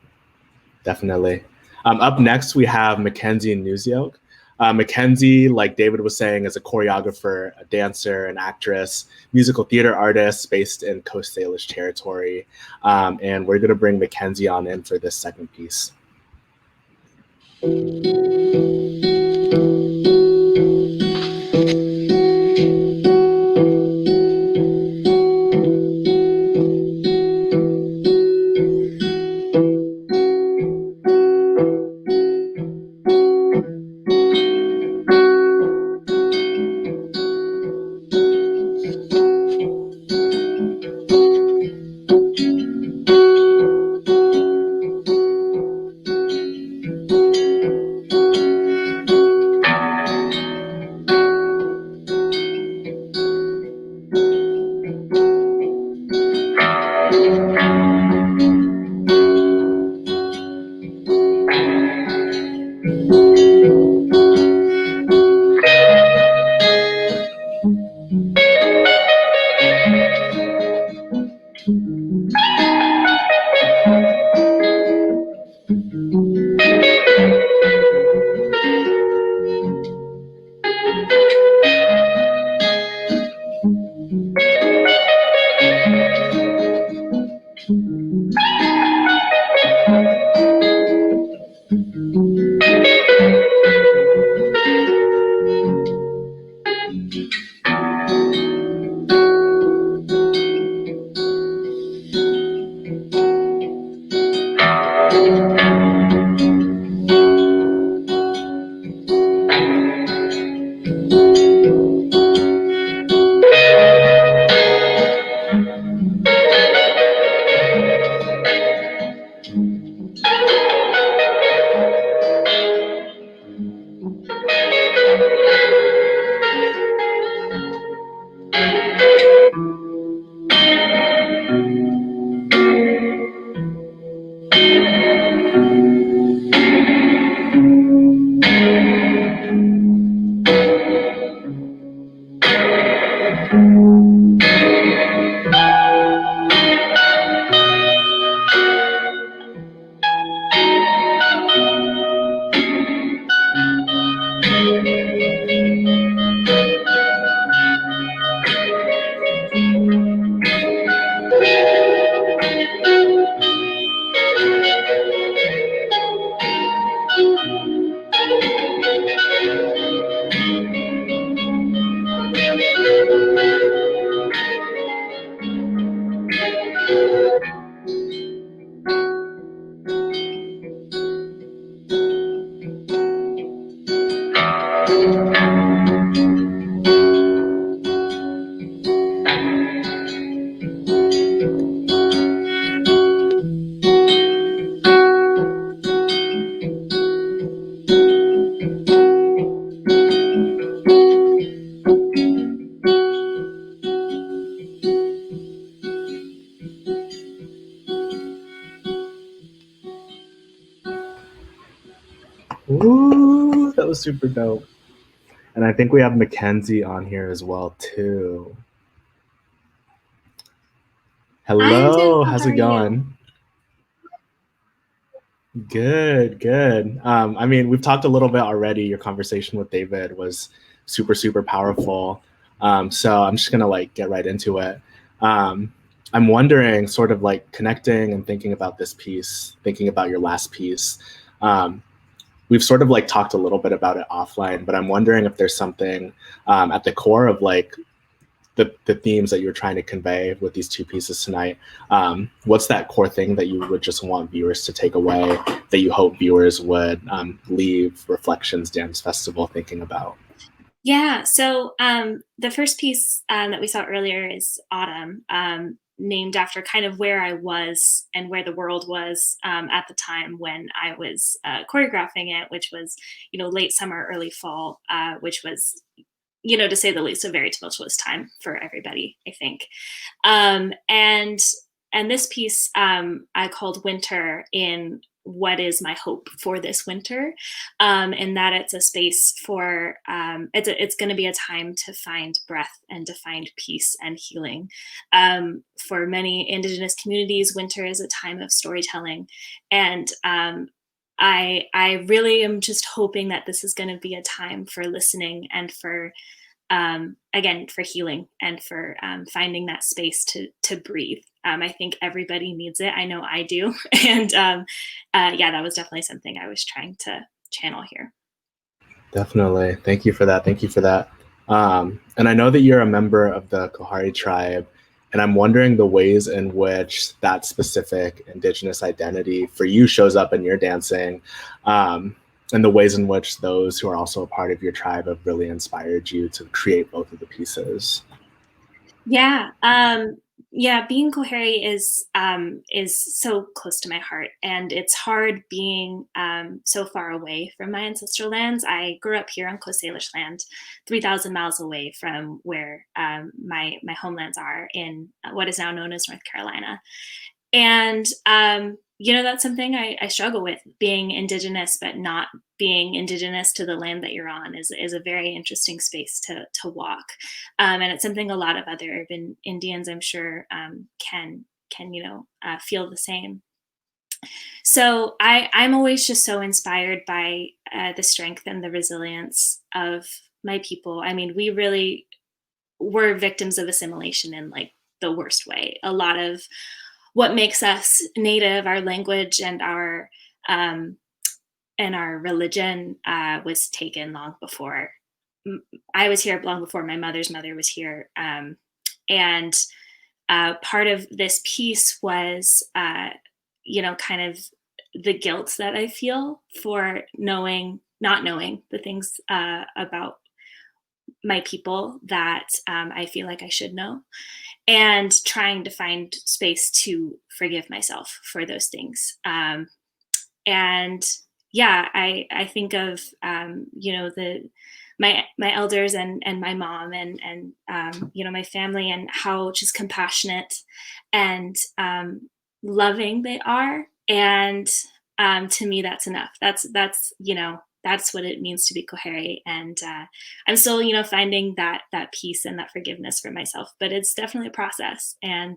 M: Definitely. Up next, we have Mackenzie Neusiok. Mackenzie, like David was saying, is a choreographer, a dancer, an actress, musical theater artist based in Coast Salish territory. And we're going to bring Mackenzie on in for this second piece. super dope. And I think we have Mackenzie on here as well too. Hello, how's it going? Good, good. I mean, we've talked a little bit already. Your conversation with David was super, super powerful. So I'm just gonna like get right into it. I'm wondering, sort of like connecting and thinking about this piece, thinking about your last piece. We've sort of like talked a little bit about it offline, but I'm wondering if there's something at the core of like the themes that you're trying to convey with these two pieces tonight. What's that core thing that you would just want viewers to take away, that you hope viewers would leave Reflections Dance Festival thinking about?
J: Yeah, so the first piece that we saw earlier is Autumn, named after kind of where I was and where the world was at the time when I was choreographing it, which was, you know, late summer, early fall, which was, you know, to say the least, a very tumultuous time for everybody, I think. And this piece I called Winter, in what is my hope for this winter, and that it's a space for, it's going to be a time to find breath and to find peace and healing. For many Indigenous communities, winter is a time of storytelling. And I really am just hoping that this is going to be a time for listening and for, again, for healing and for finding that space to breathe. I think everybody needs it. I know I do. And yeah, that was definitely something I was trying to channel here.
M: Definitely. Thank you for that. Thank you for that. And I know that you're a member of the Kohari tribe, and I'm wondering the ways in which that specific Indigenous identity for you shows up in your dancing, and the ways in which those who are also a part of your tribe have really inspired you to create both of the pieces.
J: Yeah, yeah, being Kohari is so close to my heart, and it's hard being so far away from my ancestral lands. I grew up here on Coast Salish land, 3,000 miles away from where my homelands are in what is now known as North Carolina. And you know, that's something I struggle with, being Indigenous, but not being Indigenous to the land that you're on is a very interesting space to walk. And it's something a lot of other urban Indians, I'm sure, can you know, feel the same. So I'm always just so inspired by the strength and the resilience of my people. I mean, we really were victims of assimilation in like the worst way. A lot of what makes us Native, our language and our religion, was taken long before I was here, long before my mother's mother was here. And part of this piece was, you know, kind of the guilt that I feel for not knowing the things about my people that I feel like I should know, and trying to find space to forgive myself for those things. And yeah, I think of, you know, my elders and my mom and you know, my family, and how just compassionate and loving they are. And to me, that's enough. That's, you know, that's what it means to be Kohari. And I'm still, you know, finding that peace and that forgiveness for myself, but it's definitely a process. And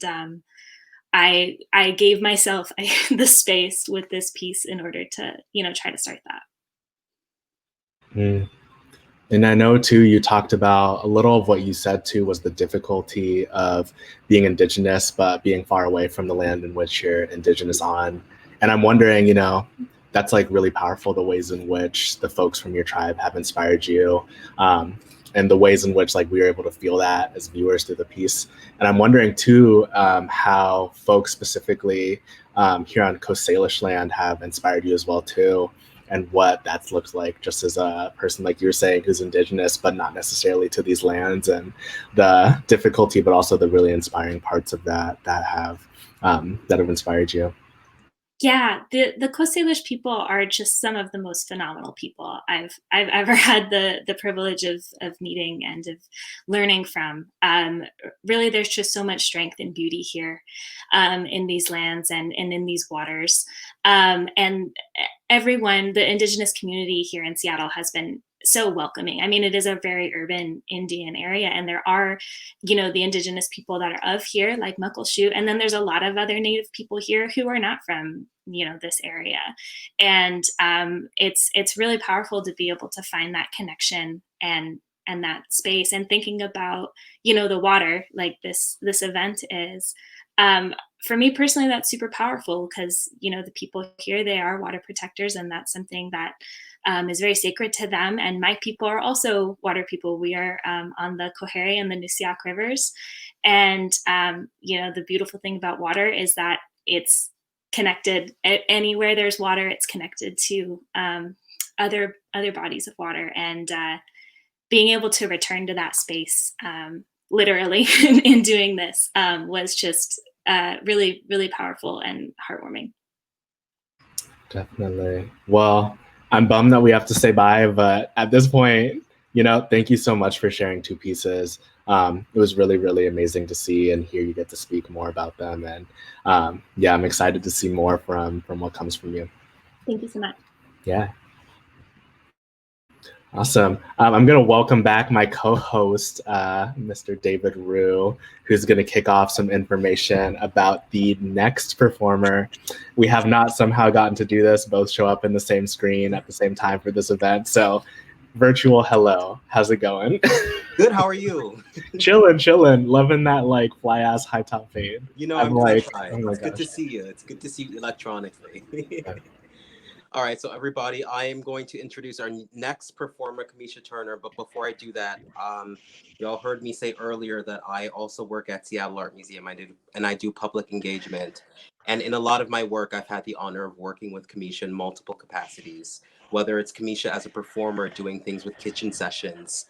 J: I gave myself the space with this piece in order to, you know, try to start that.
M: Mm. And I know too, you talked about a little of what you said too was the difficulty of being Indigenous, but being far away from the land in which you're Indigenous on. And I'm wondering, you know, that's like really powerful, the ways in which the folks from your tribe have inspired you, and the ways in which like we were able to feel that as viewers through the piece. And I'm wondering too, how folks specifically here on Coast Salish land have inspired you as well too, and what that looks like just as a person, like you're saying, who's Indigenous, but not necessarily to these lands, and the difficulty, but also the really inspiring parts of that have inspired you.
J: Yeah, the Coast Salish people are just some of the most phenomenal people I've ever had the privilege of meeting and of learning from. Really, there's just so much strength and beauty here in these lands and in these waters. And everyone, the Indigenous community here in Seattle, has been so welcoming. I mean, it is a very urban Indian area, and there are, you know, the indigenous people that are of here, like Muckleshoot, and then there's a lot of other Native people here who are not from, you know, this area. And it's really powerful to be able to find that connection and that space. And thinking about, you know, the water, like this event is, for me personally, that's super powerful, because, you know, the people here, they are water protectors, and that's something that is very sacred to them. And my people are also water people. We are on the Coharie and the Neusiok rivers. And, you know, the beautiful thing about water is that it's connected. Anywhere there's water, it's connected to other bodies of water. And being able to return to that space, literally in doing this, was just really, really powerful and heartwarming.
M: Definitely. Well, I'm bummed that we have to say bye, but at this point, you know, thank you so much for sharing two pieces. It was really, really amazing to see and hear you get to speak more about them. And yeah, I'm excited to see more from what comes from you.
J: Thank you so much.
M: Yeah. Awesome. I'm going to welcome back my co-host, Mr. David Rue, who's going to kick off some information about the next performer. We have not somehow gotten to do this, both show up in the same screen at the same time for this event. So virtual hello, how's it going?
F: Good, how are you?
M: Chilling, loving that like fly ass high top fade.
F: You know,
M: I'm
F: like,
M: oh
F: it's good to see you. It's good to see you electronically.
M: Yeah.
F: All right, so everybody, I am going to introduce our next performer, Kimisha Turner. But before I do that, y'all heard me say earlier that I also work at Seattle Art Museum. I do public engagement. And in a lot of my work, I've had the honor of working with Kimisha in multiple capacities, whether it's Kimisha as a performer doing things with kitchen sessions,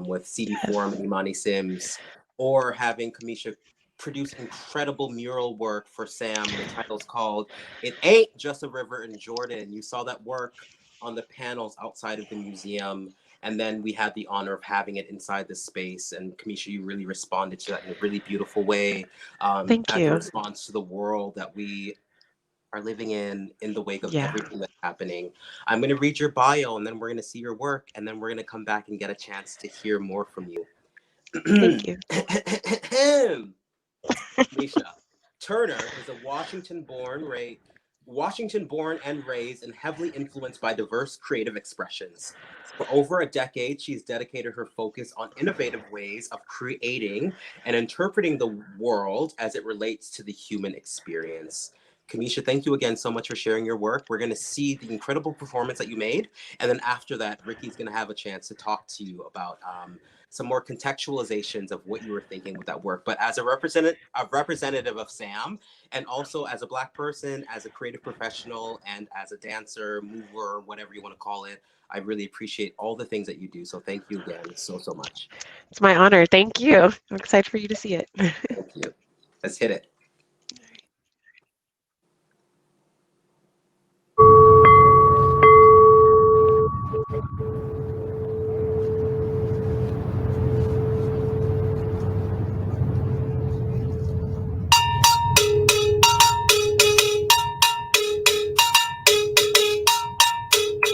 F: with CD Forum and Imani Sims, or having Kimisha produce incredible mural work for Sam. The title's called It Ain't Just a River in Jordan. You saw that work on the panels outside of the museum. And then we had the honor of having it inside the space. And Kimisha, you really responded to that in a really beautiful way.
P: Thank
F: as
P: you.
F: a response to the world that we are living in the wake of everything that's happening. I'm going to read your bio, and then we're going to see your work, and then we're going to come back and get a chance to hear more from you.
P: Thank you.
F: Kimisha Turner is a Washington-born and raised and heavily influenced by diverse creative expressions. For over a decade, she's dedicated her focus on innovative ways of creating and interpreting the world as it relates to the human experience. Kimisha, thank you again so much for sharing your work. We're going to see the incredible performance that you made. And then after that, Ricky's going to have a chance to talk to you about some more contextualizations of what you were thinking with that work. But as a representative of Sam, and also as a Black person, as a creative professional, and as a dancer, mover, whatever you want to call it, I really appreciate all the things that you do. So thank you again so much.
P: It's my honor. Thank you. I'm excited for you to see it.
F: Thank you. Let's hit it.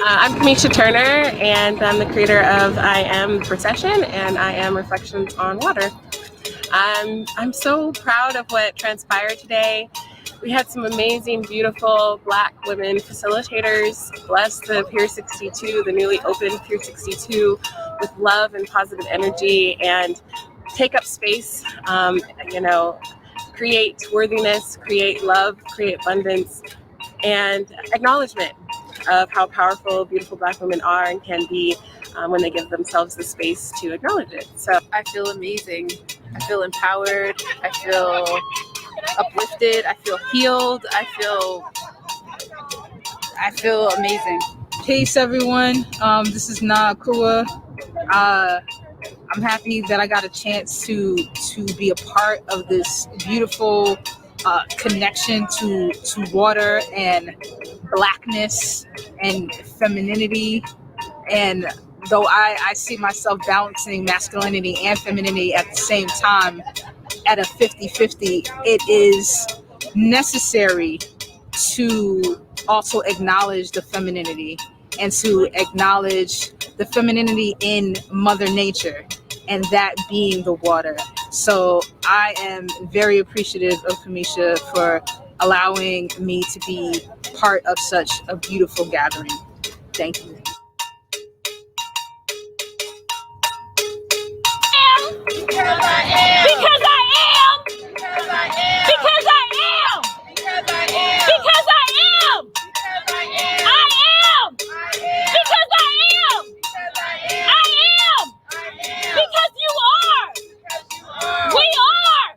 Q: I'm Kimisha Turner, and I'm the creator of I Am Procession and I Am Reflections on Water. I'm so proud of what transpired today. We had some amazing, beautiful Black women facilitators bless the Pier 62, the newly opened Pier 62, with love and positive energy, and take up space, create worthiness, create love, create abundance, and acknowledgement of how powerful, beautiful Black women are and can be when they give themselves the space to acknowledge it. So
R: I feel amazing. I feel empowered. I feel uplifted. I feel healed. I feel amazing.
S: Peace, everyone. This is Na Wari. I'm happy that I got a chance to be a part of this beautiful connection to water and Blackness and femininity. And though I see myself balancing masculinity and femininity at the same time at a 50-50, it is necessary to also acknowledge the femininity and to acknowledge the femininity in Mother Nature, and that being the water. So I am very appreciative of Kimisha for allowing me to be part of such a beautiful gathering. Thank you.
T: Because I am. Because I am. Because I am. Because I am. Because I am. Because I am. Because I am. I am. Because I am. Because I am. I am. Because you are. We are.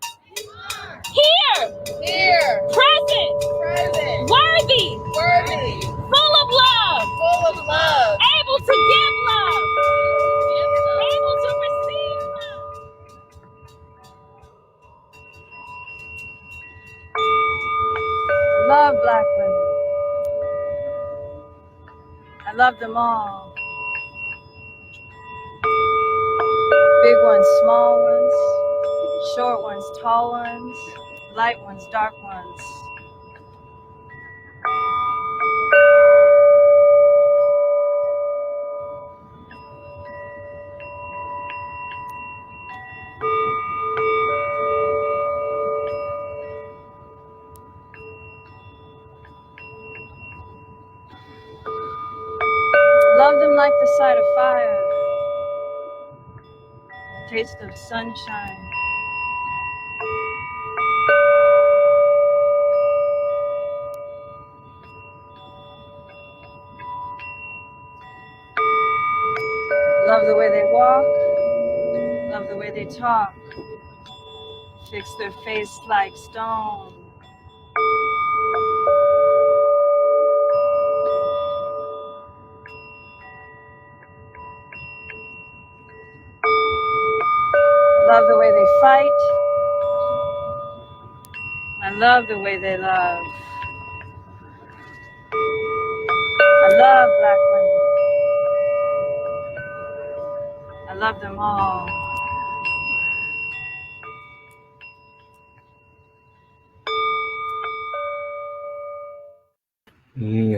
T: Here. Here. Present. Present. Worthy. Worthy. Full of love. Full of love. Able to give love. Able to receive love.
U: Love Black women. I love them all. Big ones, small ones, short ones, tall ones, light ones, dark ones. Love them like the sight of fire, taste of sunshine. Love the way they walk, love the way they talk, fix their face like stone. Love the way they fight. I love the way they love. I love Black women. I love them all.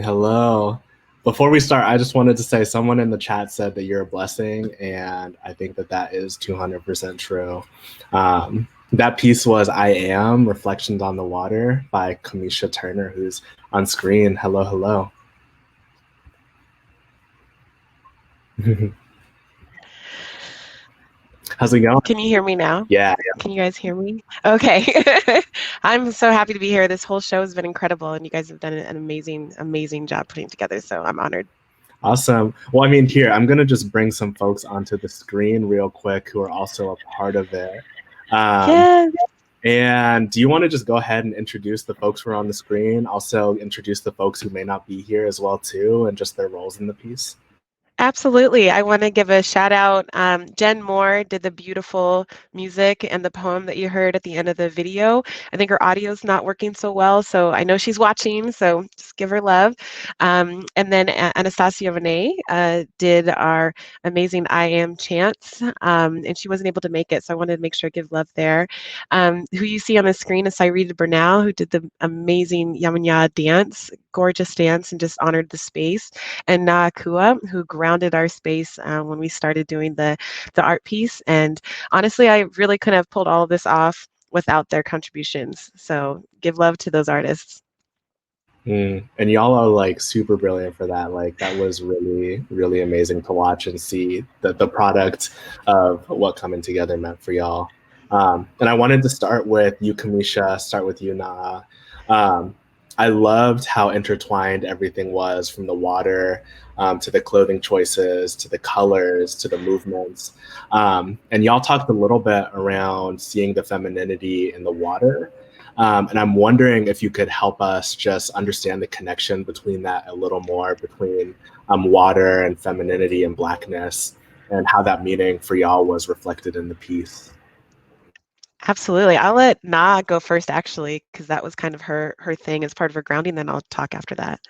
M: Hello. Before we start, I just wanted to say someone in the chat said that you're a blessing, and I think that that is 200% true. That piece was I Am, Reflections on the Water by Kimisha Turner, who's on screen. Hello, hello. How's it going?
P: Can you hear me now?
M: Yeah.
P: Can you guys hear me? Okay. I'm so happy to be here. This whole show has been incredible, and you guys have done an amazing, amazing job putting it together. So I'm honored.
M: Awesome. Well, I mean, here, I'm going to just bring some folks onto the screen real quick who are also a part of it.
P: Yes.
M: And do you want to just go ahead and introduce the folks who are on the screen? Also introduce the folks who may not be here as well, too, and just their roles in the piece?
P: Absolutely. I want to give a shout out. Jen Moore did the beautiful music and the poem that you heard at the end of the video. I think her audio's not working so well, so I know she's watching, so just give her love. And then Anastasia Renee did our amazing I Am chants, and she wasn't able to make it, so I wanted to make sure I give love there. Who you see on the screen is Cyrita Bernal, who did the amazing Yamanya dance, gorgeous dance, and just honored the space. And Na Kua, who grounded our space when we started doing the art piece. And honestly, I really couldn't have pulled all of this off without their contributions. So give love to those artists.
M: And y'all are like super brilliant for that. Like that was really, really amazing to watch and see the product of what coming together meant for y'all. And I wanted to start with you, Kimisha, start with you, Na. I loved how intertwined everything was, from the water to the clothing choices, to the colors, to the movements. And y'all talked a little bit around seeing the femininity in the water. And I'm wondering if you could help us just understand the connection between that a little more, between water and femininity and Blackness, and how that meaning for y'all was reflected in the piece.
P: Absolutely. I'll let Na go first, actually, because that was kind of her thing as part of her grounding. Then I'll talk after that.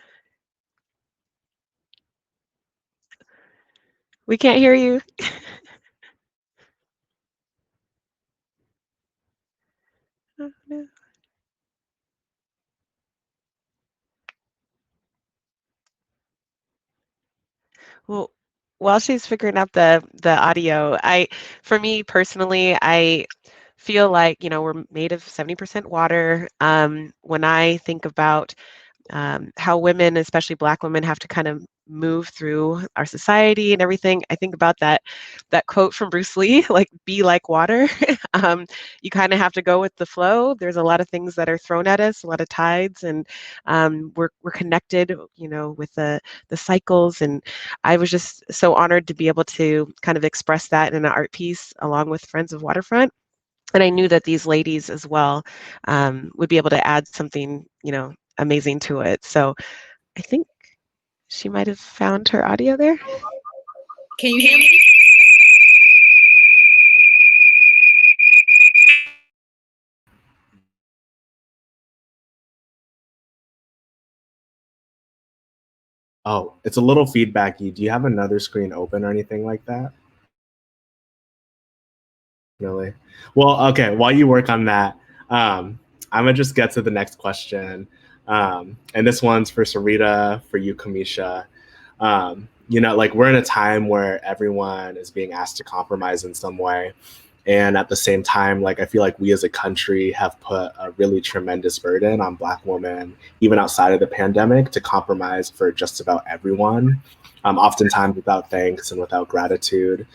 P: We can't hear you. Oh, no. Well, while she's figuring out the audio, for me personally, I feel like, you know, we're made of 70% water. When I think about how women, especially Black women, have to kind of move through our society and everything, I think about that quote from Bruce Lee, like, be like water. You kind of have to go with the flow. There's a lot of things that are thrown at us, a lot of tides, and we're connected, you know, with the cycles. And I was just so honored to be able to kind of express that in an art piece along with Friends of Waterfront. And I knew that these ladies as well would be able to add something, you know, amazing to it. So I think she might have found her audio there.
S: Can you hear me?
M: Oh, it's a little feedbacky. Do you have another screen open or anything like that? Really? Well, okay, while you work on that, I'm gonna just get to the next question. And this one's for Sarita, for you, Kimisha. You know, like, we're in a time where everyone is being asked to compromise in some way. And at the same time, like, I feel like we as a country have put a really tremendous burden on Black women, even outside of the pandemic, to compromise for just about everyone, oftentimes without thanks and without gratitude.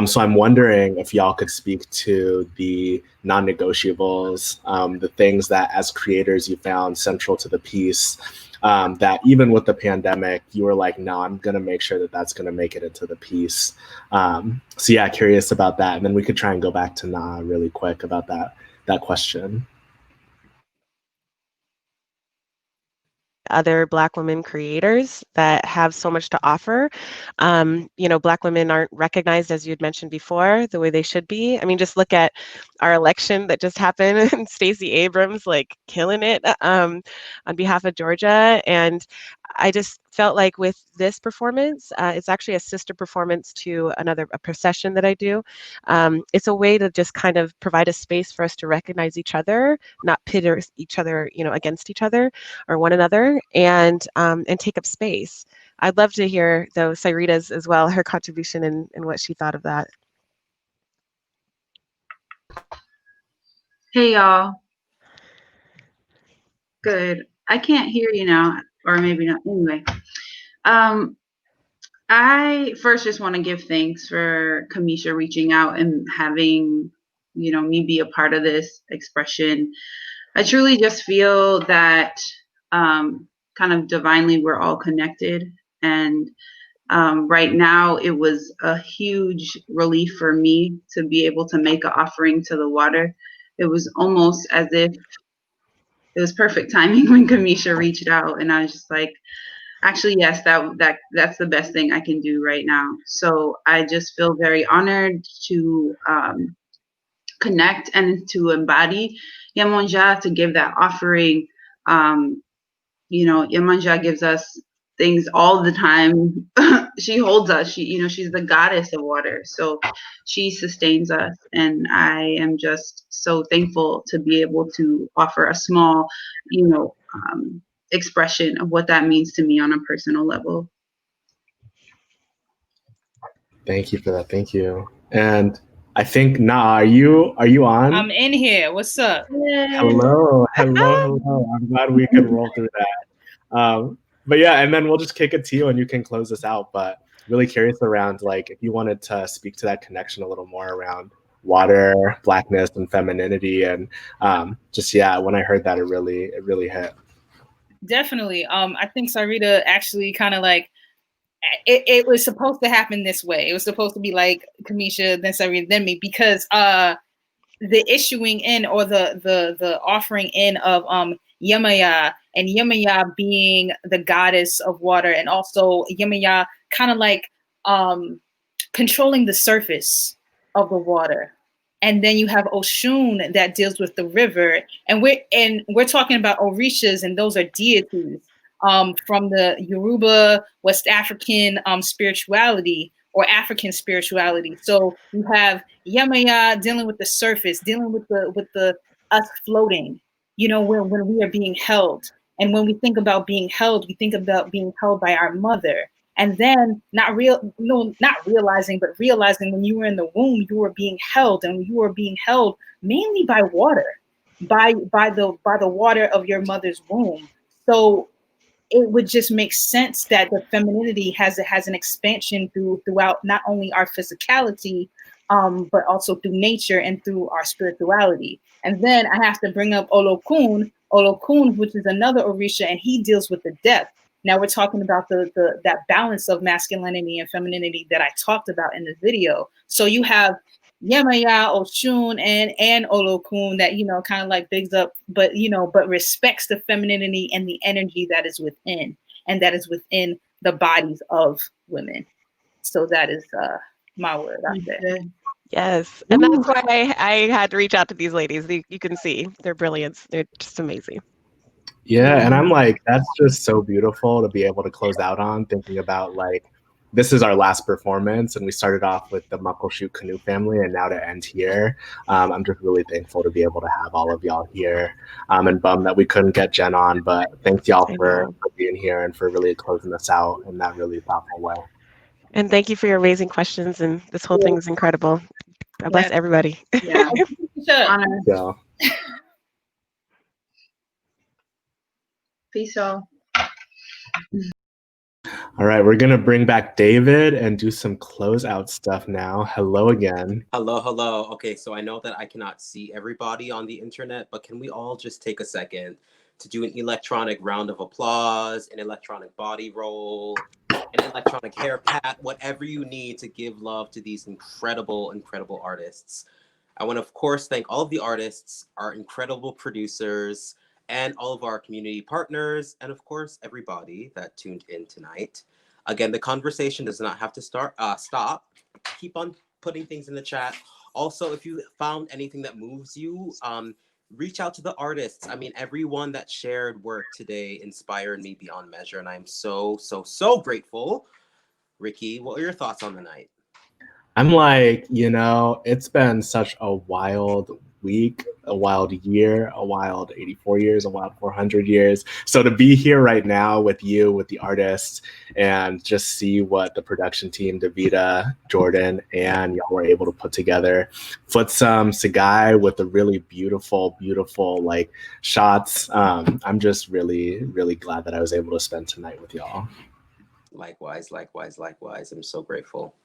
M: So I'm wondering if y'all could speak to the non-negotiables, the things that as creators you found central to the piece, that even with the pandemic, you were like, no, I'm going to make sure that that's going to make it into the piece. So yeah, curious about that. And then we could try and go back to Na really quick about that question.
P: Other Black women creators that have so much to offer. You know, Black women aren't recognized, as you had mentioned before, the way they should be. I mean, just look at our election that just happened, and Stacey Abrams, like, killing it on behalf of Georgia. And I just felt like with this performance, it's actually a sister performance to a procession that I do. It's a way to just kind of provide a space for us to recognize each other, not pit each other, you know, against each other or one another, and take up space. I'd love to hear, though, Sarita's as well, her contribution and what she thought of that.
A: Hey, y'all. Good. I can't hear you now, or maybe not. Anyway, I first just want to give thanks for Kimisha reaching out and having, you know, me be a part of this expression. I truly just feel that kind of divinely we're all connected. And right now it was a huge relief for me to be able to make an offering to the water. It was almost as if it was perfect timing when Kimisha reached out, and I was just like, actually, yes, that's the best thing I can do right now. So I just feel very honored to connect and to embody Yemanja, to give that offering. You know, Yemanja gives us things all the time. She holds us. She's the goddess of water. So she sustains us. And I am just so thankful to be able to offer a small, expression of what that means to me on a personal level.
M: Thank you for that. Thank you. And I think, Na, are you on?
S: I'm in here. What's up?
M: Hello. I'm glad we can roll through that. But yeah, and then we'll just kick it to you and you can close this out. But really curious around, like, if you wanted to speak to that connection a little more around water, Blackness, and femininity. And just, yeah, when I heard that, it really hit.
S: Definitely. I think Sarita actually kind of like, it was supposed to happen this way. It was supposed to be like Kimisha, then Sarita, then me, because the issuing in, or the offering in of Yemaya, and Yemaya being the goddess of water, and also Yemaya kind of like controlling the surface of the water. And then you have Oshun that deals with the river, and we're talking about Orishas, and those are deities from the Yoruba, West African spirituality, or African spirituality. So you have Yemaya dealing with the surface, dealing with the us floating, when we are being held. And when we think about being held, we think about being held by our mother.
B: And then not realizing, but realizing when you were in the womb, you were being held, and you were being held mainly by water, by the water of your mother's womb. So it would just make sense that the femininity has an expansion throughout not only our physicality, but also through nature and through our spirituality. And then I have to bring up Olokun, which is another Orisha, and he deals with the death. Now we're talking about that balance of masculinity and femininity that I talked about in the video. So you have Yemaya, Oshun, and Olokun that, kind of like bigs up, but respects the femininity and the energy that is within, and that is within the bodies of women. So that is my word out there.
P: Yes, and that's why I had to reach out to these ladies. You can see their brilliance. They're just amazing.
M: Yeah, and I'm like, that's just so beautiful to be able to close out on, thinking about like, this is our last performance, and we started off with the Muckleshoot Canoe family, and now to end here. I'm just really thankful to be able to have all of y'all here, and bummed that we couldn't get Jen on, but thanks y'all for being here and for really closing us out in that really thoughtful way.
P: And thank you for your amazing questions, and this whole thing is incredible. God bless everybody.
B: Yeah.
M: Yeah.
A: Peace out.
M: All right, we're gonna bring back David and do some closeout stuff now. Hello again.
F: Hello, hello. Okay, so I know that I cannot see everybody on the internet, but can we all just take a second to do an electronic round of applause, an electronic body roll, an electronic hair pat, whatever you need to give love to these incredible, incredible artists. I want to, of course, thank all of the artists, our incredible producers, and all of our community partners, and of course, everybody that tuned in tonight. Again, the conversation does not have to stop. Keep on putting things in the chat. Also, if you found anything that moves you, reach out to the artists. I mean, everyone that shared work today inspired me beyond measure, and I'm so, so, so grateful. Ricky, what are your thoughts on the night?
M: I'm like, it's been such a wild week, a wild year, a wild 84 years, a wild 400 years. So to be here right now with you, with the artists, and just see what the production team, Davida, Jordan, and y'all were able to put together. Futsum Tsegai with the really beautiful, beautiful like shots. I'm just really, really glad that I was able to spend tonight with y'all.
F: Likewise, likewise, likewise. I'm so grateful.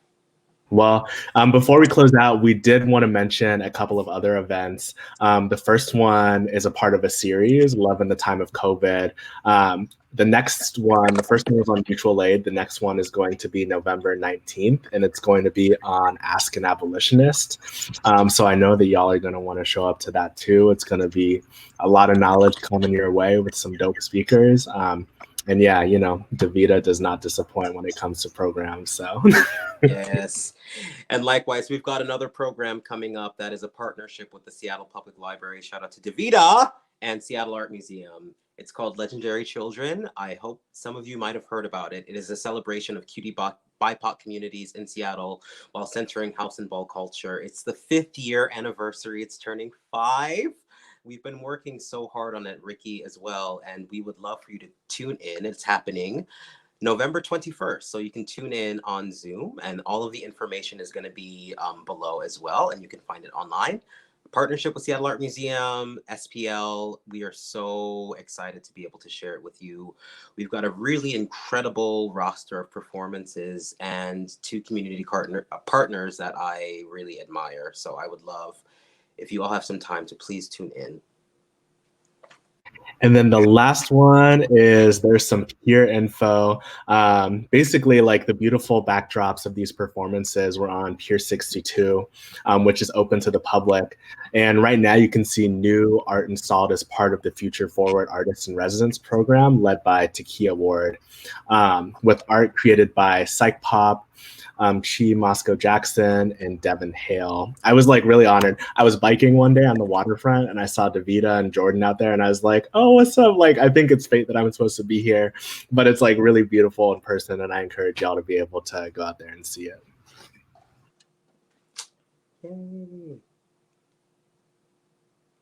M: Well, before we close out, we did want to mention a couple of other events. The first one is a part of a series, Love in the Time of COVID. The next one, the first one was on mutual aid. The next one is going to be November 19th, and it's going to be on Ask an Abolitionist. So I know that y'all are going to want to show up to that too. It's going to be a lot of knowledge coming your way with some dope speakers. And yeah, Davida does not disappoint when it comes to programs. So
F: yes. And likewise, we've got another program coming up that is a partnership with the Seattle Public Library. Shout out to Davida and Seattle Art Museum. It's called Legendary Children. I hope some of you might have heard about it. It is a celebration of cutie BIPOC communities in Seattle while centering house and ball culture. It's the 5th year anniversary. It's turning 5. We've been working so hard on it, Ricky, as well, and we would love for you to tune in. It's happening November 21st, so you can tune in on Zoom, and all of the information is going to be below as well, and you can find it online. Partnership with Seattle Art Museum, SPL. We are so excited to be able to share it with you. We've got a really incredible roster of performances and 2 community partners that I really admire, so I would love if you all have some time to please tune in.
M: And then the last one is there's some Pier info. Basically, like the beautiful backdrops of these performances were on Pier 62, which is open to the public. And right now you can see new art installed as part of the Future Forward Artists in Residence program led by Takia Ward, with art created by Psych Pop, Chi Moscow Jackson, and Devin Hale. I was like really honored. I was biking one day on the waterfront and I saw Davida and Jordan out there and I was like, oh, what's up? Like, I think it's fate that I'm supposed to be here, but it's like really beautiful in person and I encourage y'all to be able to go out there and see it.
F: Yay.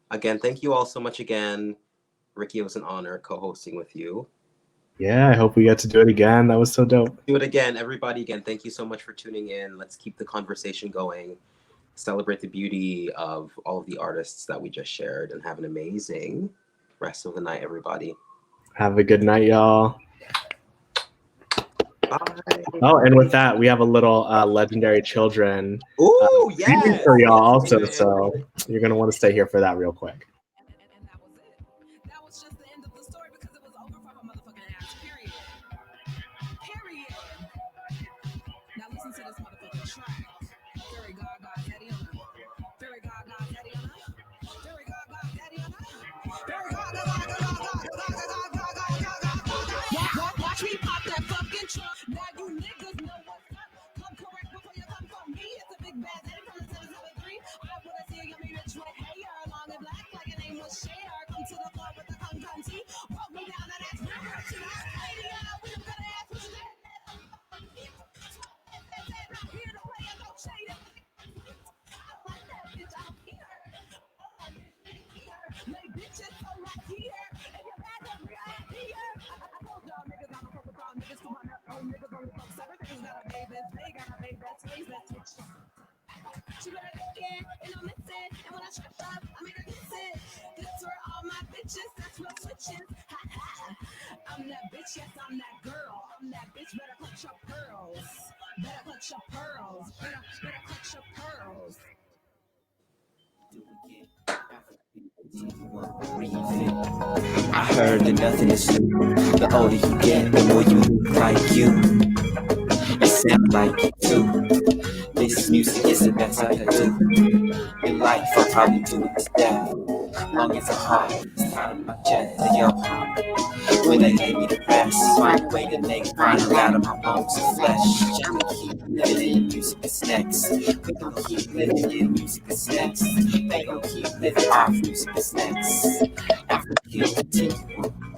F: Again, thank you all so much again. Ricky, it was an honor co-hosting with you.
M: Yeah, I hope we get to do it again. That was so dope.
F: Do it again, everybody. Again, thank you so much for tuning in. Let's keep the conversation going. Celebrate the beauty of all of the artists that we just shared, and have an amazing rest of the night, everybody.
M: Have a good night, y'all.
F: Bye.
M: Oh, and with that, we have a little Legendary Children
F: yes!
M: for y'all also, so you're going to want to stay here for that real quick.
C: Watch me pop that fucking trunk. Now you niggas know what's up. Come correct before you come for me. It's a big bad thing from the 773. I wanna see a yummy rich red hair, long and black like your name was Cher. Come to the floor with the come tea. Walk me down to that river to the stadium. We don't gotta ask what's that. I'm here to play a no shade. I like that bitch out here. Lay bitches so right here. If you're bad, then real ass here. I told y'all niggas I'm a fuck with y'all niggas. 200 old niggas on the fuck. Everything's got a baby. They got a baby. That's ways that switch. She better look in and I'm missing. And when I strip up, I make her kiss it. This for all my bitches. That's real switches. I'm that bitch. Yes, I'm that girl. I'm that bitch. Better clutch your pearls. Better clutch your pearls. Better clutch your pearls.
V: I heard that nothing is new. The older you get, the more you look like you. You sound like you too. This music is the best I can do. In life, I'll probably do it to death. Long as a heart is out of my chest, yəhaw. When they lay me to rest, find a way to make final out of my bones and flesh. I'ma keep living in music is next. We gon' keep living in music is next. They gon' keep living off music is next. After you continue,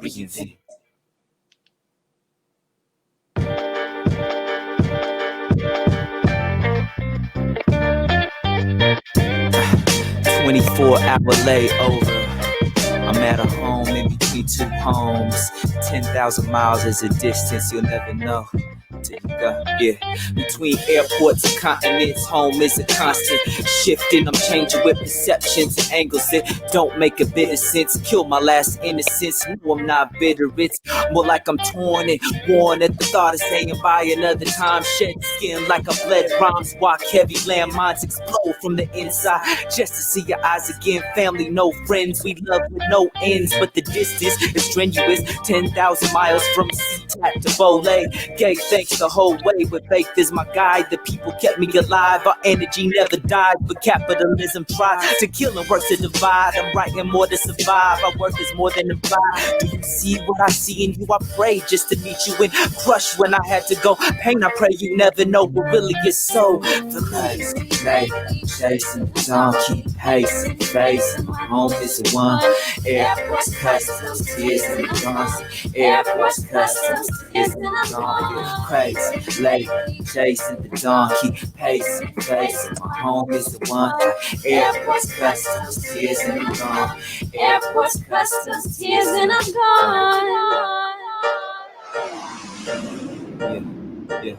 V: reinvent. "24-hour layover. I'm at a home in between two homes. 10,000 miles is a distance you'll never know till you go. Yeah, between airports and continents, home is a constant shifting. I'm changing with perceptions and angles that don't make a bit of sense. Kill my last innocence. No, I'm not bitter. It's more like I'm torn and worn at the thought of saying bye another time. Shed skin like I bled rhymes. Walk heavy landmines explode from the inside. Just to see your eyes again. Family, no friends. We love with no ends, but the distance is strenuous. 10,000 miles from Sea-Tat to Bolay. Gay thanks the whole way, but faith is my guide. The people kept me alive. Our energy never died, but capitalism tried to kill and work to divide. I'm writing more to survive. Our worth is more than implied. Do you see what I see in you? I pray just to meet you and crush when I had to go. Pain, I pray you never know what really is so. Chasing the donkey, pacing, facing. My home is the one. Air Force Customs, tears in the Johnson. Air Force Customs, tears in the Johnson. Crazy lady, chasing the donkey, pacing, facing. My home is the one. Air Force Customs, tears in the gone. Air Force Customs, tears and I'm gone. Yeah.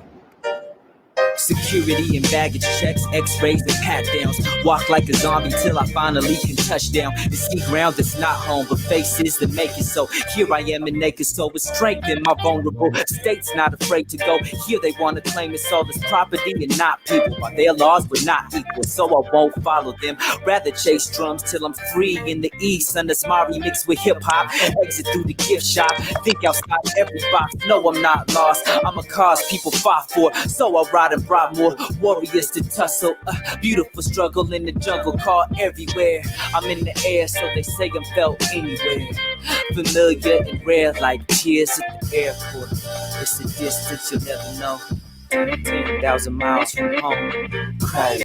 V: Security and baggage checks, x-rays and pat-downs. Walk like a zombie till I finally can touch down. The sea ground that's not home, but faces that make it so. Here I am in naked soul with strength in my vulnerable state's not afraid to go. Here they want to claim it's all this property and not people. While their laws were not equal, so I won't follow them. Rather chase drums till I'm free in the east. Under Smari mixed with hip-hop. Exit through the gift shop. Think outside every box. No, I'm not lost. I'm a cause people fought for. So I ride and brought more warriors to tussle. Beautiful struggle in the jungle, call everywhere. I'm in the air, so they say I'm felt anywhere. Familiar and rare, like tears at the airport. It's a distance you'll never know. 10,000 miles from home. Cry.